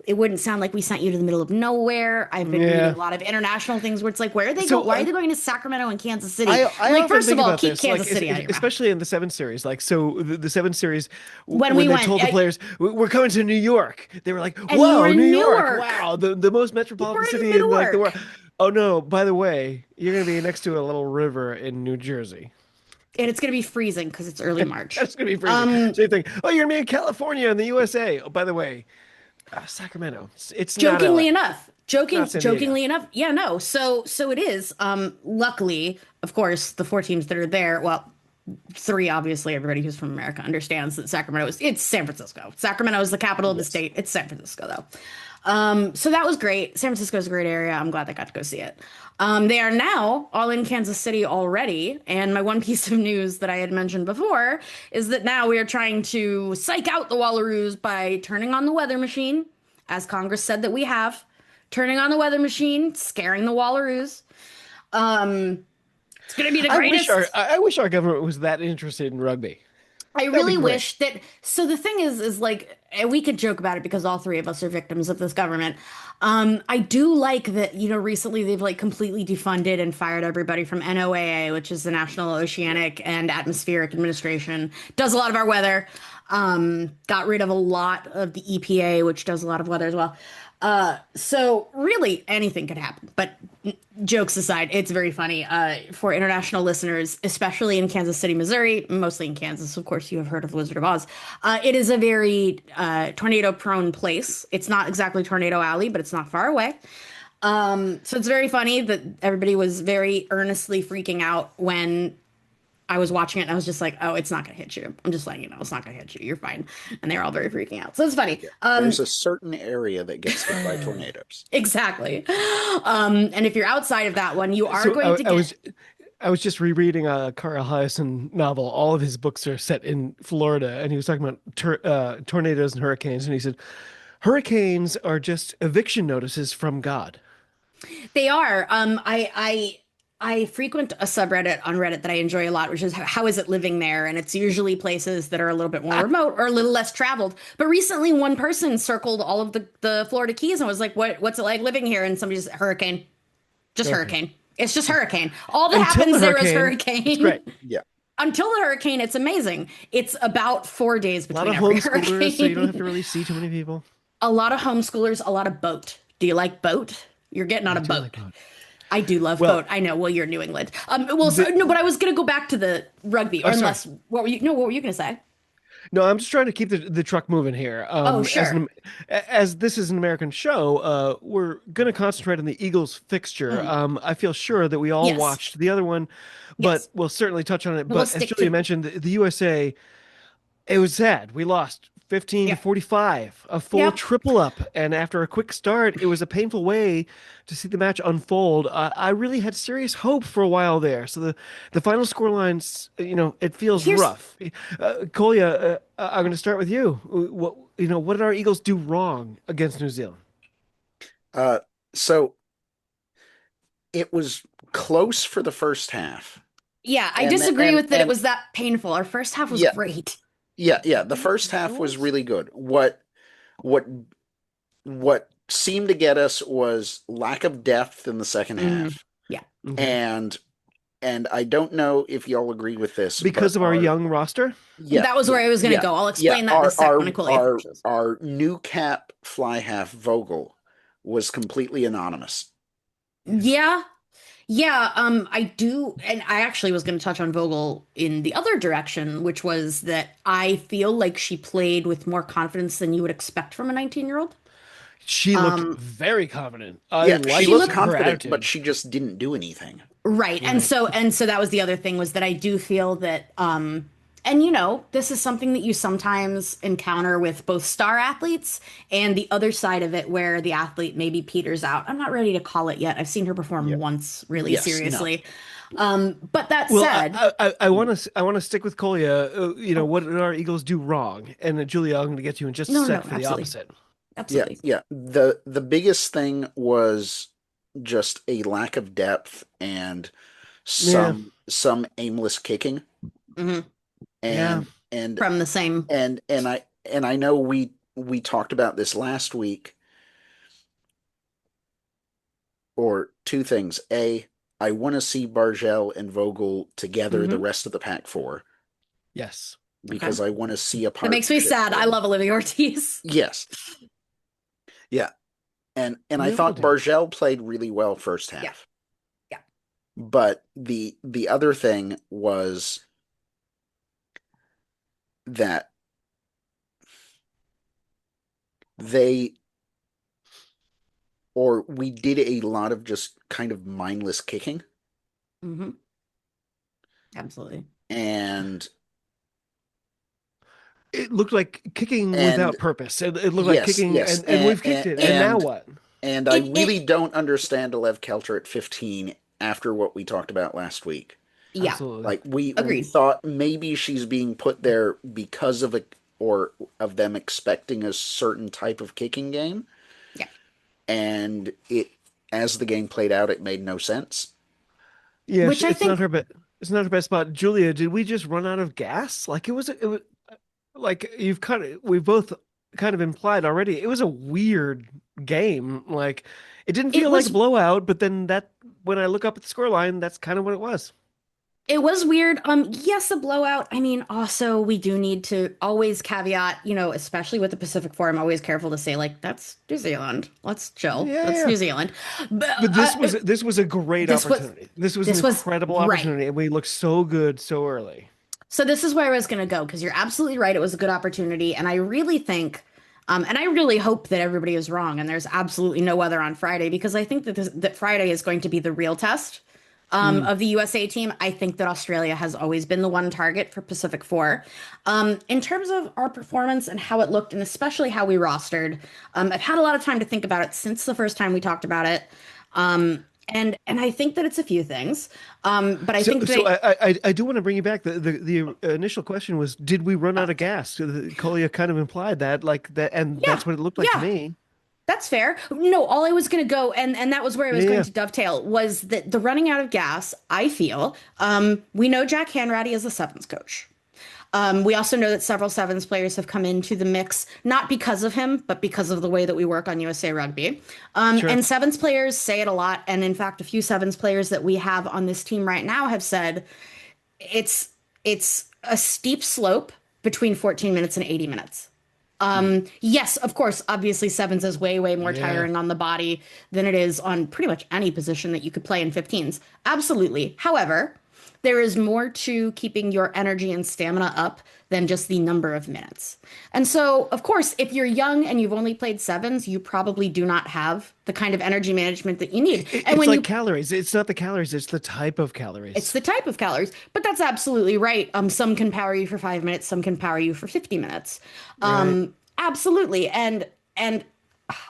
It wouldn't sound like we sent you to the middle of nowhere. I've been reading a lot of international things where it's like, where are they going? Why are they going to Sacramento and Kansas City? I First of all, keep this, Kansas City out of your mouth. Especially in the 7 Series. Like, so the 7 Series, when they told the players, we're coming to New York, they were like, whoa, New York. Wow, the most metropolitan city in like the world. Oh, no, by the way, you're going to be next to a little river in New Jersey. And it's going to be freezing because it's early March. It's going to be freezing. Same thing. Oh, you're going to be in California in the USA. Oh, by the way, Sacramento. It's jokingly enough. Jokingly enough. Yeah, no. So it is. Luckily, of course, the 4 teams that are there, well, 3, obviously, everybody who's from America understands that Sacramento it's San Francisco. Sacramento is the capital of the state. It's San Francisco, though. So that was great. San Francisco is a great area. I'm glad I got to go see it. They are now all in Kansas City already. And my one piece of news that I had mentioned before is that now we are trying to psych out the Wallaroos by turning on the weather machine, as Congress said that we have. Turning on the weather machine, scaring the Wallaroos. It's going to be the greatest. I wish our government was that interested in rugby. I really wish that. So the thing is like, we could joke about it because all 3 of us are victims of this government. I do like that, recently they've like completely defunded and fired everybody from NOAA, which is the National Oceanic and Atmospheric Administration, does a lot of our weather. Got rid of a lot of the EPA, which does a lot of weather as well. So really anything could happen, but jokes aside, it's very funny, for international listeners, especially in Kansas City, Missouri, mostly in Kansas. Of course, you have heard of the Wizard of Oz. It is a very, tornado prone place. It's not exactly Tornado Alley, but it's not far away. So it's very funny that everybody was very earnestly freaking out when I was watching it and I was just like, oh, it's not going to hit you. I'm just letting you know, it's not going to hit you. You're fine. And they were all very freaking out. So it's funny. There's a certain area that gets hit by tornadoes. Exactly. And if you're outside of that one, you are going to get... I was just rereading a Carl Hiaasen novel. All of his books are set in Florida. And he was talking about tornadoes and hurricanes. And he said, hurricanes are just eviction notices from God. They are. I frequent a subreddit on Reddit that I enjoy a lot, which is how is it living there? And it's usually places that are a little bit more remote or a little less traveled. But recently one person circled all of the Florida Keys and was like, what's it like living here? And somebody just hurricane. Just hurricane. It's just hurricane. All that happens there is hurricane. It's great. Yeah. Until the hurricane, it's amazing. It's about 4 days between every hurricane. A lot of hurricane. homeschoolers, so you don't have to really see too many people. A lot of homeschoolers, a lot of boat. Do you like boat? You're getting on a boat. I do love boat. I know. Well, you're New England. But I was going to go back to the rugby. Or unless, what were you going to say? No, I'm just trying to keep the truck moving here. Oh, As sure. as this is an American show, we're going to concentrate on the Eagles fixture. Mhm. I feel sure that we all Yes. watched the other one, but Yes. we'll certainly touch on it. We'll But as stick Julia to, mentioned, the USA, it was sad. We lost 15 to yep. 45, a full Yep. triple up. And after a quick start, it was a painful way to see the match unfold. I really had serious hope for a while there. So the final score lines, it feels Here's rough. Kolya, I'm going to start with you. What did our Eagles do wrong against New Zealand? Uh, so it was close for the first half, Yeah, I and disagree and with that it and was that painful. Our first half was yeah, great. yeah. The first half was really good. What what seemed to get us was lack of depth in the second Hmm. half, Yeah. Okay. and I don't know if y'all agree with this, but Because of our young roster? yeah, That was where yeah, I was going to yeah, go. I'll yeah. explain that in a sec when Kolya finishes. Our new cap fly half Vogel was completely anonymous. Yeah. Yeah. Yeah, I do, and I actually was going to touch on Vogel in the other direction, which was that I feel like she played with more confidence than you would expect from a 19-year-old. She looked Um, very confident. I Yeah, she she liked looked looked her confident, but attitude. she just didn't do anything. right, and Right. so that was the other thing was that I do feel that, and this is something that you sometimes encounter with both star athletes and the other side of it where the athlete maybe peters out. I'm not ready to call it yet. I've seen her perform Yeah. once really Yes. No. seriously. But that Well, said, I want to stick with Kolya. oh, What did our Eagles do wrong? And Julia, I'm going to get you in just a no, no, sec no, for the absolutely. opposite. Yeah. Absolutely. Yeah. The biggest thing was just a lack of depth and Yeah, some aimless kicking, Hmm. yeah. and and From the same. and I know we talked about this last week, or two things. A, I want to see Bargel and Vogel together the Hmm. rest of the pack four, Yes. Okay. because I want to see a That makes me partnership sad. I form. love Olivia Ortiz. Yes. Yeah. And I We all thought do. Bargel played really well first Yeah. half. Yeah. But the other thing was that they or we did a lot of just kind of mindless kicking, Hmm. Absolutely. and It looked like kicking and without purpose. It looked like yes, kicking, yes, and we've kicked it, and now what? and I It really don't understand Lev Kelter at 15 after what we talked about last week. yeah. Absolutely. Like we Agreed. thought maybe she's being put there because of a or of them expecting a certain type of kicking game, Yeah. and it as the game played out, it made no sense. Yeah, Which I it's not think her best. It's not her best spot. Julia, did we just run out of gas? Like it was like we've both kind of implied already. It was a weird game. Like it didn't it feel like a was blowout, but then that when I look up at the scoreline, that's kind of what it was. it was weird. Yes, a blowout. I mean, also we do need to always caveat, especially with the Pacific Forum, always careful to say like that's New Zealand. Let's chill. Yeah, That's yeah. New Zealand. But But this was a great this was opportunity. This was an this was incredible right. opportunity, and we looked so good so early. So this is where I was going to go because you're absolutely right. It was a good opportunity, and I really think, and I really hope that everybody is wrong, and there's absolutely no weather on Friday because I think that Friday is going to be the real test Mm. of the USA team. I think that Australia has always been the one target for Pacific Four. In terms of our performance and how it looked, and especially how we rostered, I've had a lot of time to think about it since the first time we talked about it. And I think that it's a few things. But I So, think so that I do want to bring you back. The initial question was, did we run out of gas? So Kolya kind of implied that, like that, and yeah, that's what it looked like to yeah. me. That's fair. No, all I was going to go, and that was where I Yeah, was going yeah, to dovetail, was that the running out of gas, I feel, we know Jack Hanratty is a sevens coach. We also know that several sevens players have come into the mix, not because of him, but because of the way that we work on USA Rugby. sure. And sevens players say it a lot. And in fact, a few sevens players that we have on this team right now have said it's it's a steep slope between 14 minutes and 80 minutes. Mm. Yes, of course, obviously sevens is way, way more Yeah, tiring on the body than it is on pretty much any position that you could play in 15s. Absolutely. However, There is more to keeping your energy and stamina up than just the number of minutes. And so, of course, if you're young and you've only played sevens, you probably do not have the kind of energy management that you need. And It's when like you calories. It's not the calories, it's the type of It's calories. the type of calories, but that's absolutely right. Some can power you for 5 minutes, some can power you for 50 minutes. Right. Absolutely. And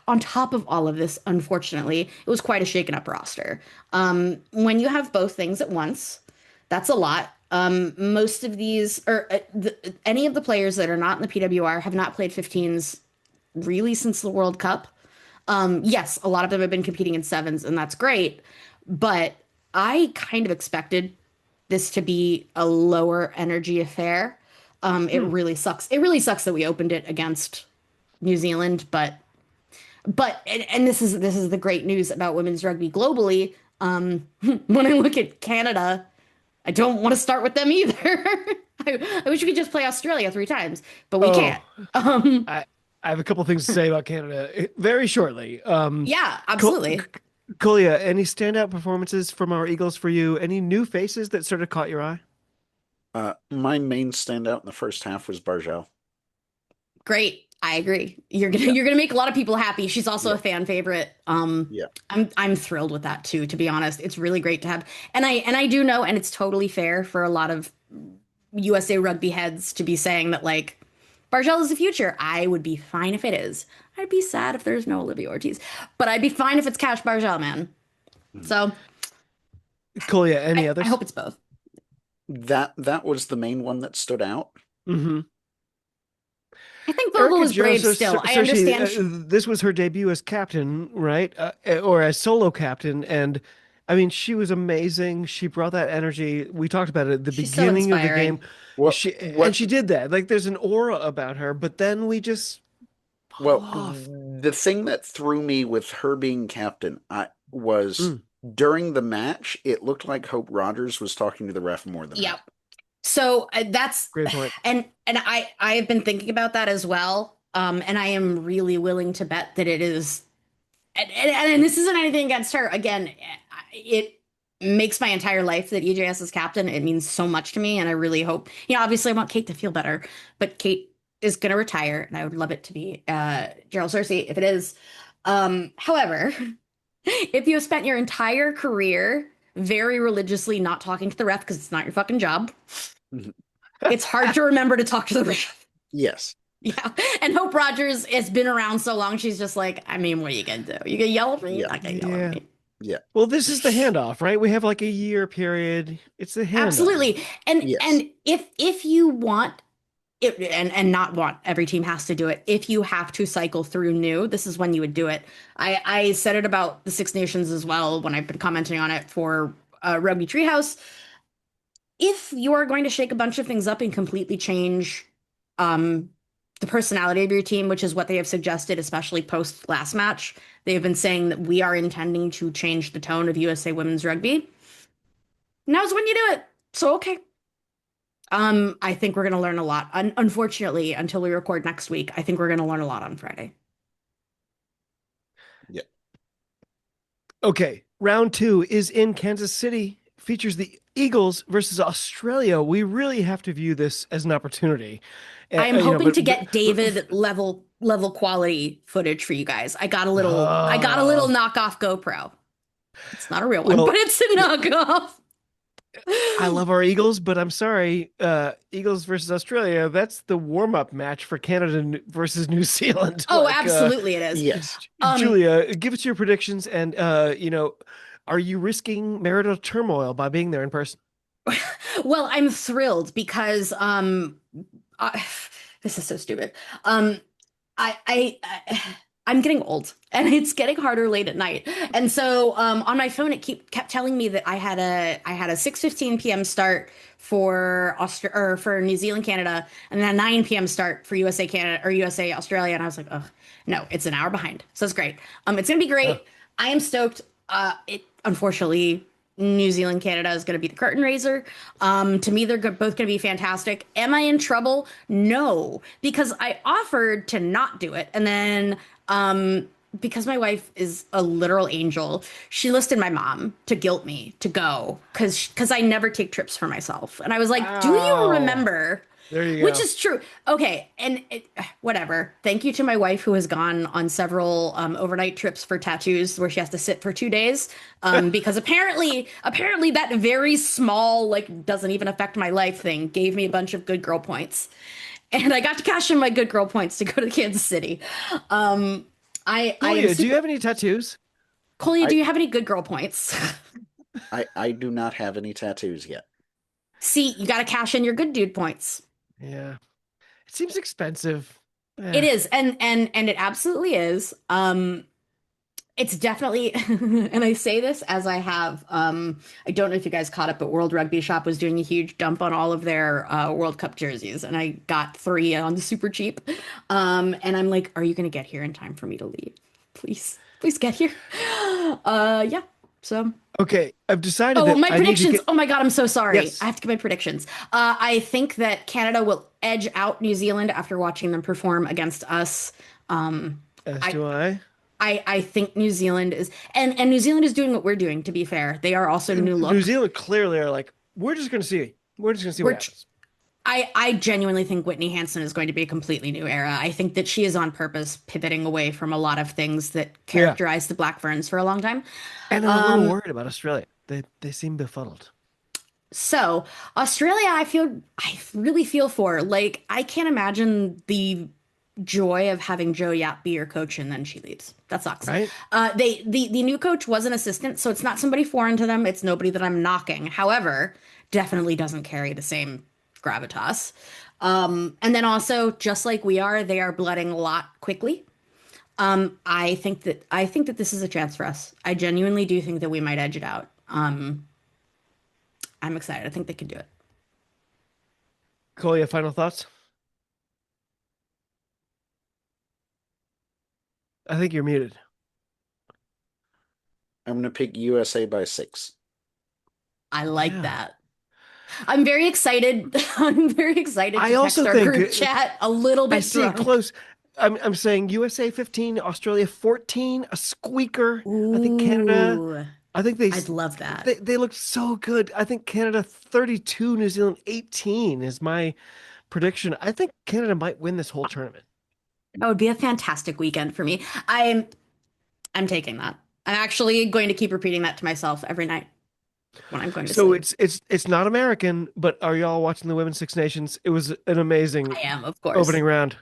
on top of all of this, unfortunately, it was quite a shaken up roster. When you have both things at once, that's a lot. Most of these, any of the players that are not in the PWR have not played 15s really since the World Cup. Yes, a lot of them have been competing in sevens, and that's great. But I kind of expected this to be a lower energy affair. It Hmm. really sucks. It really sucks that we opened it against New Zealand, but and this is the great news about women's rugby globally. When I look at Canada, I don't want to start with them either. I wish we could just play Australia 3 times, but we Oh, can't. Um, I I have a couple things to say about Canada very shortly. yeah, Col absolutely. Kolya, any standout performances from our Eagles for you? Any new faces that sort of caught your eye? My main standout in the first half was Bargel. Great. I agree. You're gonna Yeah, you're gonna make a lot of people happy. She's also yeah, a fan favorite. yeah. I'm thrilled with that too, to be honest. It's really great to have. And I do know, and it's totally fair for a lot of USA rugby heads to be saying that like Bargel is the future. I would be fine if it is. I'd be sad if there's no Olivia Ortiz, but I'd be fine if it's Cash Bargel, man. Mhm. So Kolya, any I hope others? it's both. That was the main one that stood out. Mm-hmm. I think Vogel Erica was brave Joseph, still. I Cersei, understand. this was her debut as captain, right? Or as solo captain. And I mean, she was amazing. She brought that energy. We talked about it at the She's so beginning of the game. inspiring. What She what did that. Like there's an aura about her, but then we just fall well, off. the thing that threw me with her being captain, I was Mm, during the match, it looked like Hope Rogers was talking to the ref more than her. Yep. So that's great point. and I have been thinking about that as well. And I am really willing to bet that it is. And this isn't anything against her. Again, it makes my entire life that EJS is captain. It means so much to me, and I really hope. Obviously, I want Kate to feel better, but Kate is going to retire, and I would love it to be Gerald Cersei if it is. However, if you have spent your entire career very religiously not talking to the ref because it's not your fucking job, Mhm. it's hard to remember to talk to the ref. Yes. Yeah. And Hope Rogers has been around so long, she's just like, I mean, what are you gonna do? You gonna yell at me? You're Yeah. not gonna yell at Yeah. me. Yeah. Well, this is the handoff, right? We have like a year period. It's the handoff. Absolutely. And Yes. and if you want it and not want every team has to do it. If you have to cycle through new, this is when you would do it. I said it about the Six Nations as well when I've been commenting on it for Rugby Treehouse. If you are going to shake a bunch of things up and completely change um, the personality of your team, which is what they have suggested, especially post last match, they have been saying that we are intending to change the tone of USA women's rugby. Now's when you do it. So okay. I think we're gonna learn a lot. Unfortunately, until we record next week, I think we're gonna learn a lot on Friday. Yeah. Okay, round two is in Kansas City, features the Eagles versus Australia. We really have to view this as an opportunity. I am hoping to get But David level quality footage for you guys. I got a little knockoff GoPro. It's not a real one, but well, it's a knockoff. I love our Eagles, but I'm sorry, Eagles versus Australia, that's the warm-up match for Canada versus New Zealand. Oh, absolutely it is. Yes. Um, Julia, give us your predictions and are you risking marital turmoil by being there in person? well, I'm thrilled because I, this is so stupid. Um, I I'm getting old and it's getting harder late at night. And so on my phone it kept telling me that I had a 6:15 p.m. start for for New Zealand Canada and then a 9 p.m. start for USA Canada or USA Australia and I was like, "Oh, no, it's an hour behind." So it's great. It's going to be Oh, great. I am stoked. It unfortunately New Zealand Canada is going to be the curtain raiser. To me, they're both going to be fantastic. Am I in trouble? No, because I offered to not do it, and then because my wife is a literal angel, she listed my mom to guilt me to go because I never take trips for myself. And I was like, "Do you Wow. remember?" There you Which go. is true. Okay, and whatever. Thank you to my wife who has gone on several overnight trips for tattoos where she has to sit for 2 days. Because apparently that very small, like doesn't even affect my life thing gave me a bunch of good girl points. And I got to cash in my good girl points to go to Kansas City. Um, I am Julia, do you super. have any tattoos? Kolya, I do you have any good girl points? I do not have any tattoos yet. See, you got to cash in your good dude points. Yeah. It seems expensive. It Eh. is, and it absolutely is. It's definitely, and I say this as I have. I don't know if you guys caught up, but World Rugby Shop was doing a huge dump on all of their World Cup jerseys, and I got 3 on the super cheap. And I'm like, are you gonna get here in time for me to leave? Please, please get here. Yeah. So. Okay, I've decided Oh, that my I need to predictions. get. Oh my God, I'm so sorry. I Yes, have to give my predictions. I think that Canada will edge out New Zealand after watching them perform against us. Um, as I do I. I think New Zealand is and New Zealand is doing what we're doing, to be fair. They are also new New look. Zealand clearly are like, we're just gonna see. We're just gonna see what We're happens. I genuinely think Whitney Hansen is going to be a completely new era. I think that she is on purpose pivoting away from a lot of things that Yeah, characterized the Black Ferns for a long time. and I'm a little Um, worried about Australia. They seem befuddled. so Australia, I really feel for. Like, I can't imagine the joy of having Joe Yap be your coach and then she leaves. That sucks. Right? The new coach was an assistant, so it's not somebody foreign to them. It's nobody that I'm knocking. However, definitely doesn't carry the same gravitas. And then also, just like we are, they are blooding a lot quickly. I think that this is a chance for us. I genuinely do think that we might edge it out. I'm excited. I think they could do it. Kolya, final thoughts? I think you're muted. I'm gonna pick USA by 6. I like Yeah. that. I'm very excited. I'm very excited I to text also our think group chat a little I bit see it drunk. close. I'm saying USA 15, Australia 14, a squeaker. I think Canada. Ooh, I think they I'd love that. they look so good. I think Canada 32, New Zealand 18 is my prediction. I think Canada might win this whole tournament. That would be a fantastic weekend for me. I'm taking that. I'm actually going to keep repeating that to myself every night when I'm going to So sleep. it's not American, but are y'all watching the Women's Six Nations? It was an amazing I am, of course. opening round.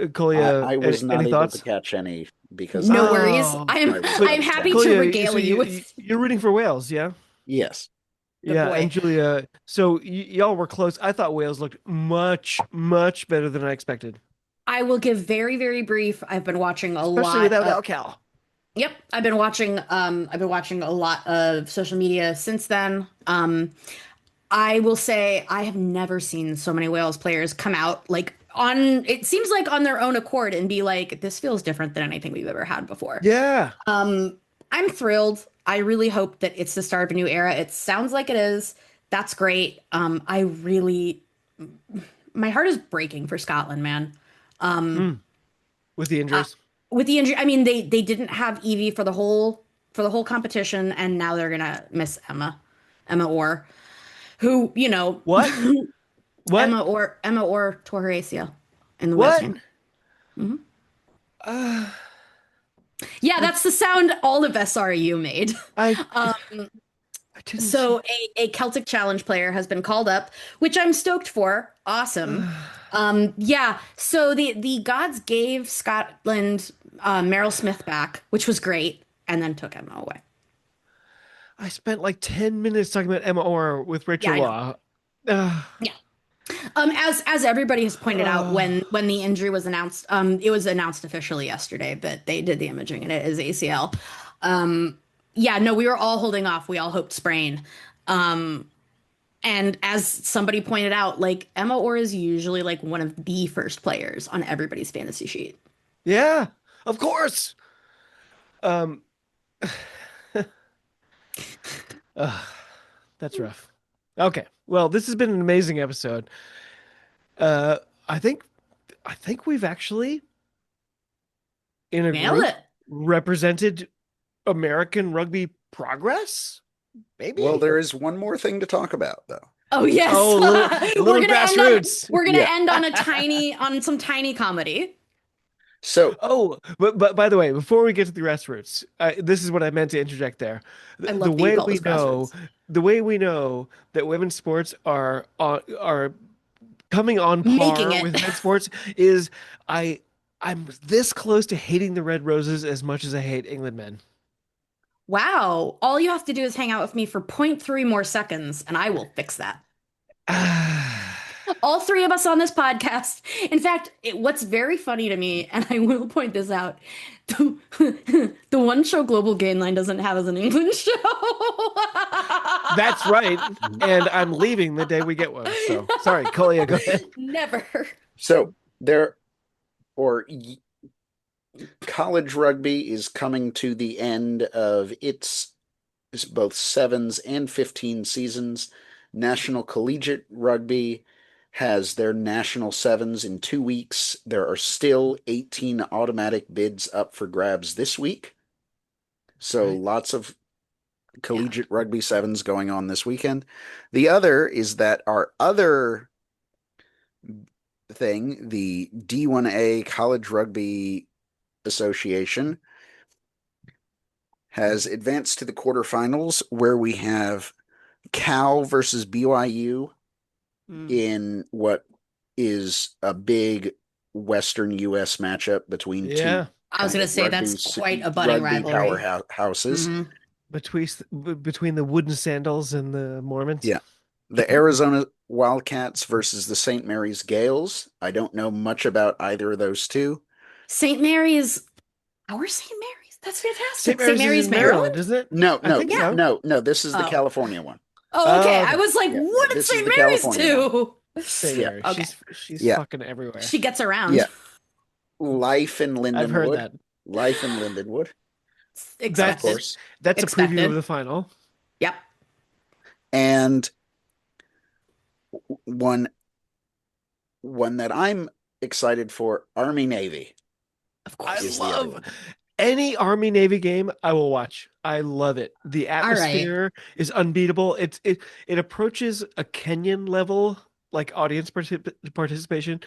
I, Kolya, I was not any able to thoughts? catch any because No I worries. Oh, I'm I was but out I'm of happy town. to Kolya, regale so you with you're rooting for Wales, yeah? Yes. good Yeah, and boy. Julia, so y'all were close. I thought Wales looked much better than I expected, I will give very, very brief. I've been watching a especially lot without of. Cal. Yep, I've been watching a lot of social media since then. I will say I have never seen so many Wales players come out like on it seems like on their own accord and be like, this feels different than anything we've ever had before. Yeah. I'm thrilled. I really hope that it's the start of a new era. It sounds like it is. That's great. My heart is breaking for Scotland, man. Mm, with the Uh, injuries. with the injury, I mean they didn't have Evie for the whole competition, and now they're gonna miss Emma Orr, who What? What? Emma Orr tore her ACL in the Wales What? game. hmm Uh, Yeah, I that's the sound all of SRU made. I Um, I didn't so see. a Celtic Challenge player has been called up, which I'm stoked for. Awesome. Yeah. So the gods gave Scotland Meryl Smith back, which was great, and then took Emma away. I spent like 10 minutes talking about Emma Orr with Yeah, Rachel I know. Law. Uh, Yeah. As everybody has pointed out, uh, when the injury was announced, it was announced officially yesterday that they did the imaging and it is ACL. Yeah, no, we were all holding off. We all hoped sprain. And as somebody pointed out, like Emma Orr is usually like one of the first players on everybody's fantasy sheet. yeah, of course. Um, uh, that's rough. Okay. Well, this has been an amazing episode. Uh, I think we've actually in a Nailed group it. represented American rugby progress? Maybe. Well, there is one more thing to talk about, though. Oh yes. Oh, a little grassroots. We're gonna Yeah. end on some tiny comedy. So, Oh, but by the way, before we get to the grassroots, this is what I meant to interject there. I The love that you way call we this know, grassroots. the way we know that women's sports are coming on Making par it. with men's sports is I'm this close to hating the Red Roses as much as I hate England men. Wow. All you have to do is hang out with me for 0.3 more seconds, and I will fix that. All three of us on this podcast. In fact, what's very funny to me, and I will point this out, the one show Global Gain Line doesn't have is an England show. That's right. And I'm leaving the day we get one. So sorry, Kolya, go ahead. Never. so there, or college rugby is coming to the end of its both sevens and 15 seasons. National Collegiate Rugby has their national sevens in 2 weeks. There are still 18 automatic bids up for grabs this week. So Right. lots of collegiate rugby sevens going on this weekend. The other is that our other thing, the D1A College Rugby Association, has advanced to the quarterfinals where we have Cal versus BYU in what is a big Western U.S. matchup between Yeah. two I was going to say that's quite a budding rivalry. powerhouses. Mhm. Between the wooden sandals and the Mormons. Yeah. The Arizona Wildcats versus the St. Mary's Gales. I don't know much about either of those two. St. Mary's. Our St. Mary's? That's fantastic. St. Mary's is in Maryland, isn't it? No, I think so. no. This is the Oh. California one. Oh, okay. Oh, I was like, Yeah, what did this is St. the Mary's California do? St. Yeah. Mary. Okay. She's Yeah. fucking everywhere. She gets around. Yeah. Life in Lindenwood. I've heard that. Life in Lindenwood, Expected. of course. That's a preview Expected. of the final. Yep. And one that I'm excited for, Army Navy. Of I course. is the other love one. any Army Navy game. I will watch. I love it. The right. atmosphere is unbeatable. It approaches a Kenyan level, like audience participation.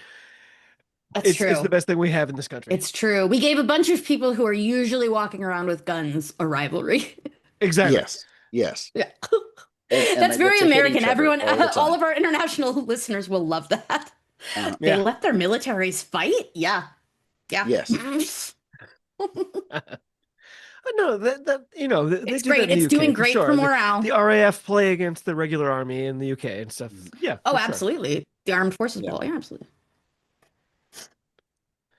That's true. It's the best thing we have in this country. It's true. We gave a bunch of people who are usually walking around with guns a rivalry. Exactly. Yes. Yeah. And That's they very get to hit American. each other Everyone, all the time. all of our international listeners will love that. Uh, They let their militaries fight? Yeah. Yeah. Yes. No, that they It's do great. that in the It's UK, doing for great sure. for morale. The RAF play against the regular army in the UK and stuff. Yeah. Oh, for sure. absolutely. The armed forces Yeah. ball. Yeah, absolutely.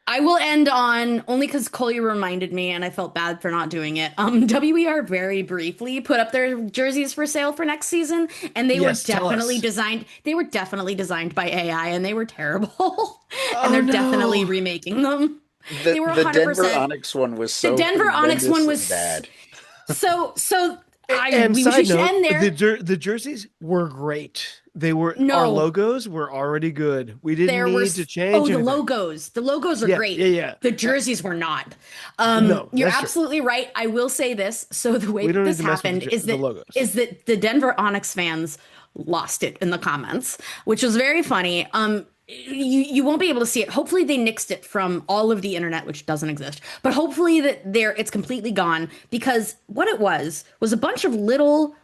I will end on only because Kolya reminded me and I felt bad for not doing it. WER very briefly put up their jerseys for sale for next season, and they Yes, were tell definitely us. designed. They were definitely designed by AI, and they were terrible. Oh, and they're no. definitely remaking them. They were The Denver 100%. Onyx one was so The Denver Onyx one was bad. So And we side should note, end there. the jerseys were great. They were No. Our logos were already good. We didn't There were need to change the anything. logos. The logos are Yeah, great. yeah. The jerseys were not. No, You're that's true. absolutely right. I will say this. So the way We don't that need this to mess with happened the logos. is that the Denver Onyx fans lost it in the comments, which was very funny. You won't be able to see it. Hopefully they nixed it from all of the internet, which doesn't exist. But hopefully it's completely gone, because what it was a bunch of little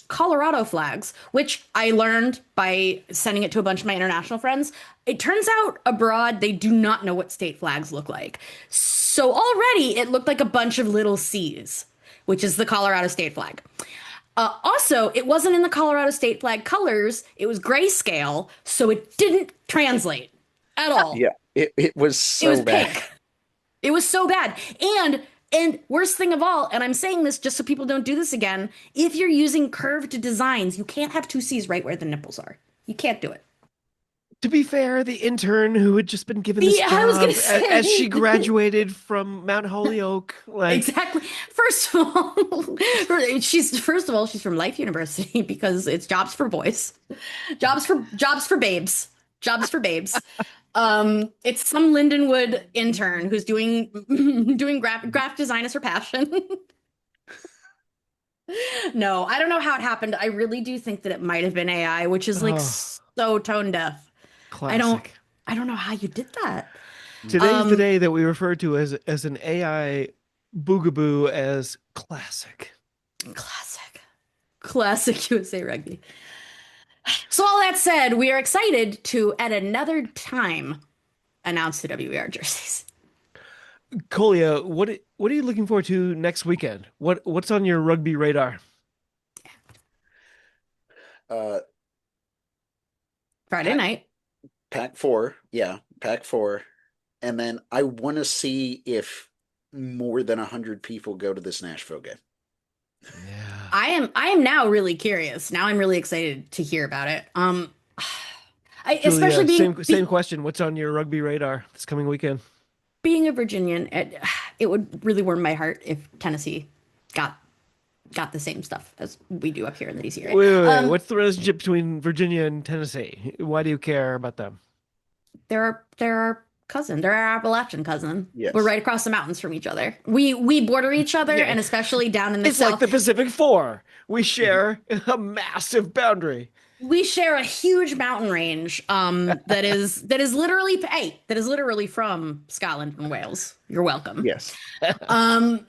Colorado flags, which I learned by sending it to a bunch of my international friends. It turns out abroad, they do not know what state flags look like. So already it looked like a bunch of little C's, which is the Colorado state flag. Also, it wasn't in the Colorado state flag colors. It was grayscale, so it didn't translate at all. Yeah, it was so It was bad. pink. It was so bad. And worst thing of all, and I'm saying this just so people don't do this again, if you're using curved designs, you can't have two C's right where the nipples are. You can't do it. To be fair, the intern who had just been given this I was job gonna say. as she graduated from Mount Holyoke, like Exactly. First of all, she's from Life University, because it's jobs for boys, jobs for babes, jobs for babes. It's some Lindenwood intern who's doing doing graphic design as her passion. No, I don't know how it happened. I really do think that it might have been AI, which is like Oh, so tone deaf. I don't classic. I don't know how you did that. Today's the Um, day that we refer to as an AI boogaboo as classic. classic. Classic USA rugby. So all that said, we are excited to at another time announce the WER jerseys. Kolya, what are you looking forward to next weekend? What's on your rugby radar? Uh, Friday pack night. pack four, yeah, pack four, and then I want to see if more than 100 people go to this Nashville game. Yeah. I am now really curious. Now I'm really excited to hear about it. Especially Julia, same question. What's on your rugby radar this coming weekend? being a Virginian, it would really warm my heart if Tennessee got got the same stuff as we do up here in the DC area. Wait. What's the relationship between Virginia and Tennessee? Why do you care about them? They're our cousin. They're our Appalachian cousin. We're Yes. right across the mountains from each other. We border each other, Yeah, and especially down in the it's like south, the Pacific Four. We share a massive boundary. we share a huge mountain range. That is literally that is literally from Scotland and Wales. You're welcome. Yes. Um,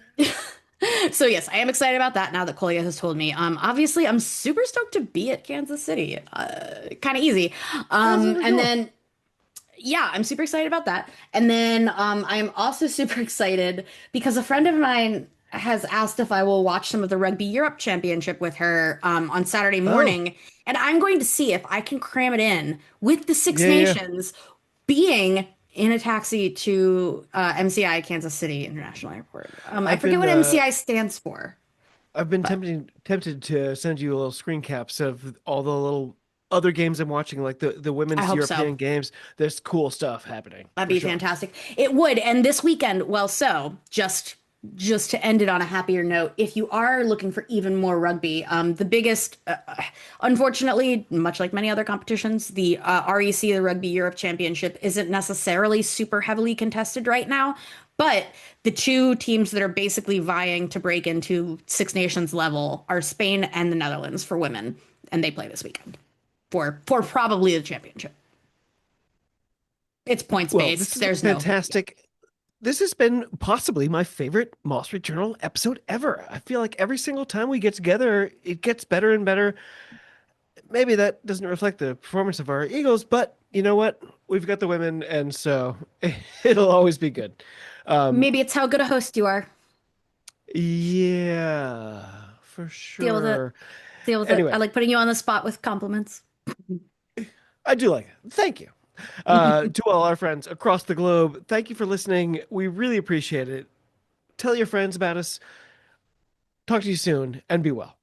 so yes, I am excited about that now that Kolya has told me. Obviously, I'm super stoked to be at Kansas City. Kind of easy. And Cool. then yeah, I'm super excited about that. And then I'm also super excited because a friend of mine has asked if I will watch some of the Rugby Europe Championship with her on Saturday Oh, morning, and I'm going to see if I can cram it in with the Six yeah. Nations being in a taxi to MCI Kansas City International Airport. I I've forget been what MCI stands for, I've been but tempted to send you a little screen caps of all the little other games I'm watching, like the I women's hope so. European games. There's cool stuff happening That'd for be sure. fantastic. It would. And this weekend, well, so just to end it on a happier note, if you are looking for even more rugby, the biggest, unfortunately, much like many other competitions, the REC, the Rugby Europe Championship, isn't necessarily super heavily contested right now. But the two teams that are basically vying to break into Six Nations level are Spain and the Netherlands for women, and they play this weekend for probably the championship. It's points Well, this based. has been There's no. fantastic. This has been possibly my favorite Mall Street Journal episode ever. I feel like every single time we get together, it gets better and better. Maybe that doesn't reflect the performance of our Eagles, but you know what? We've got the women, and so it'll always be good. Um, Maybe it's how good a host you are. yeah, for Deal with it. sure. Deal with it. I Anyway, like putting you on the spot with compliments. I do like it. Thank you. To all our friends across the globe, thank you for listening. We really appreciate it. Tell your friends about us. Talk to you soon and be well.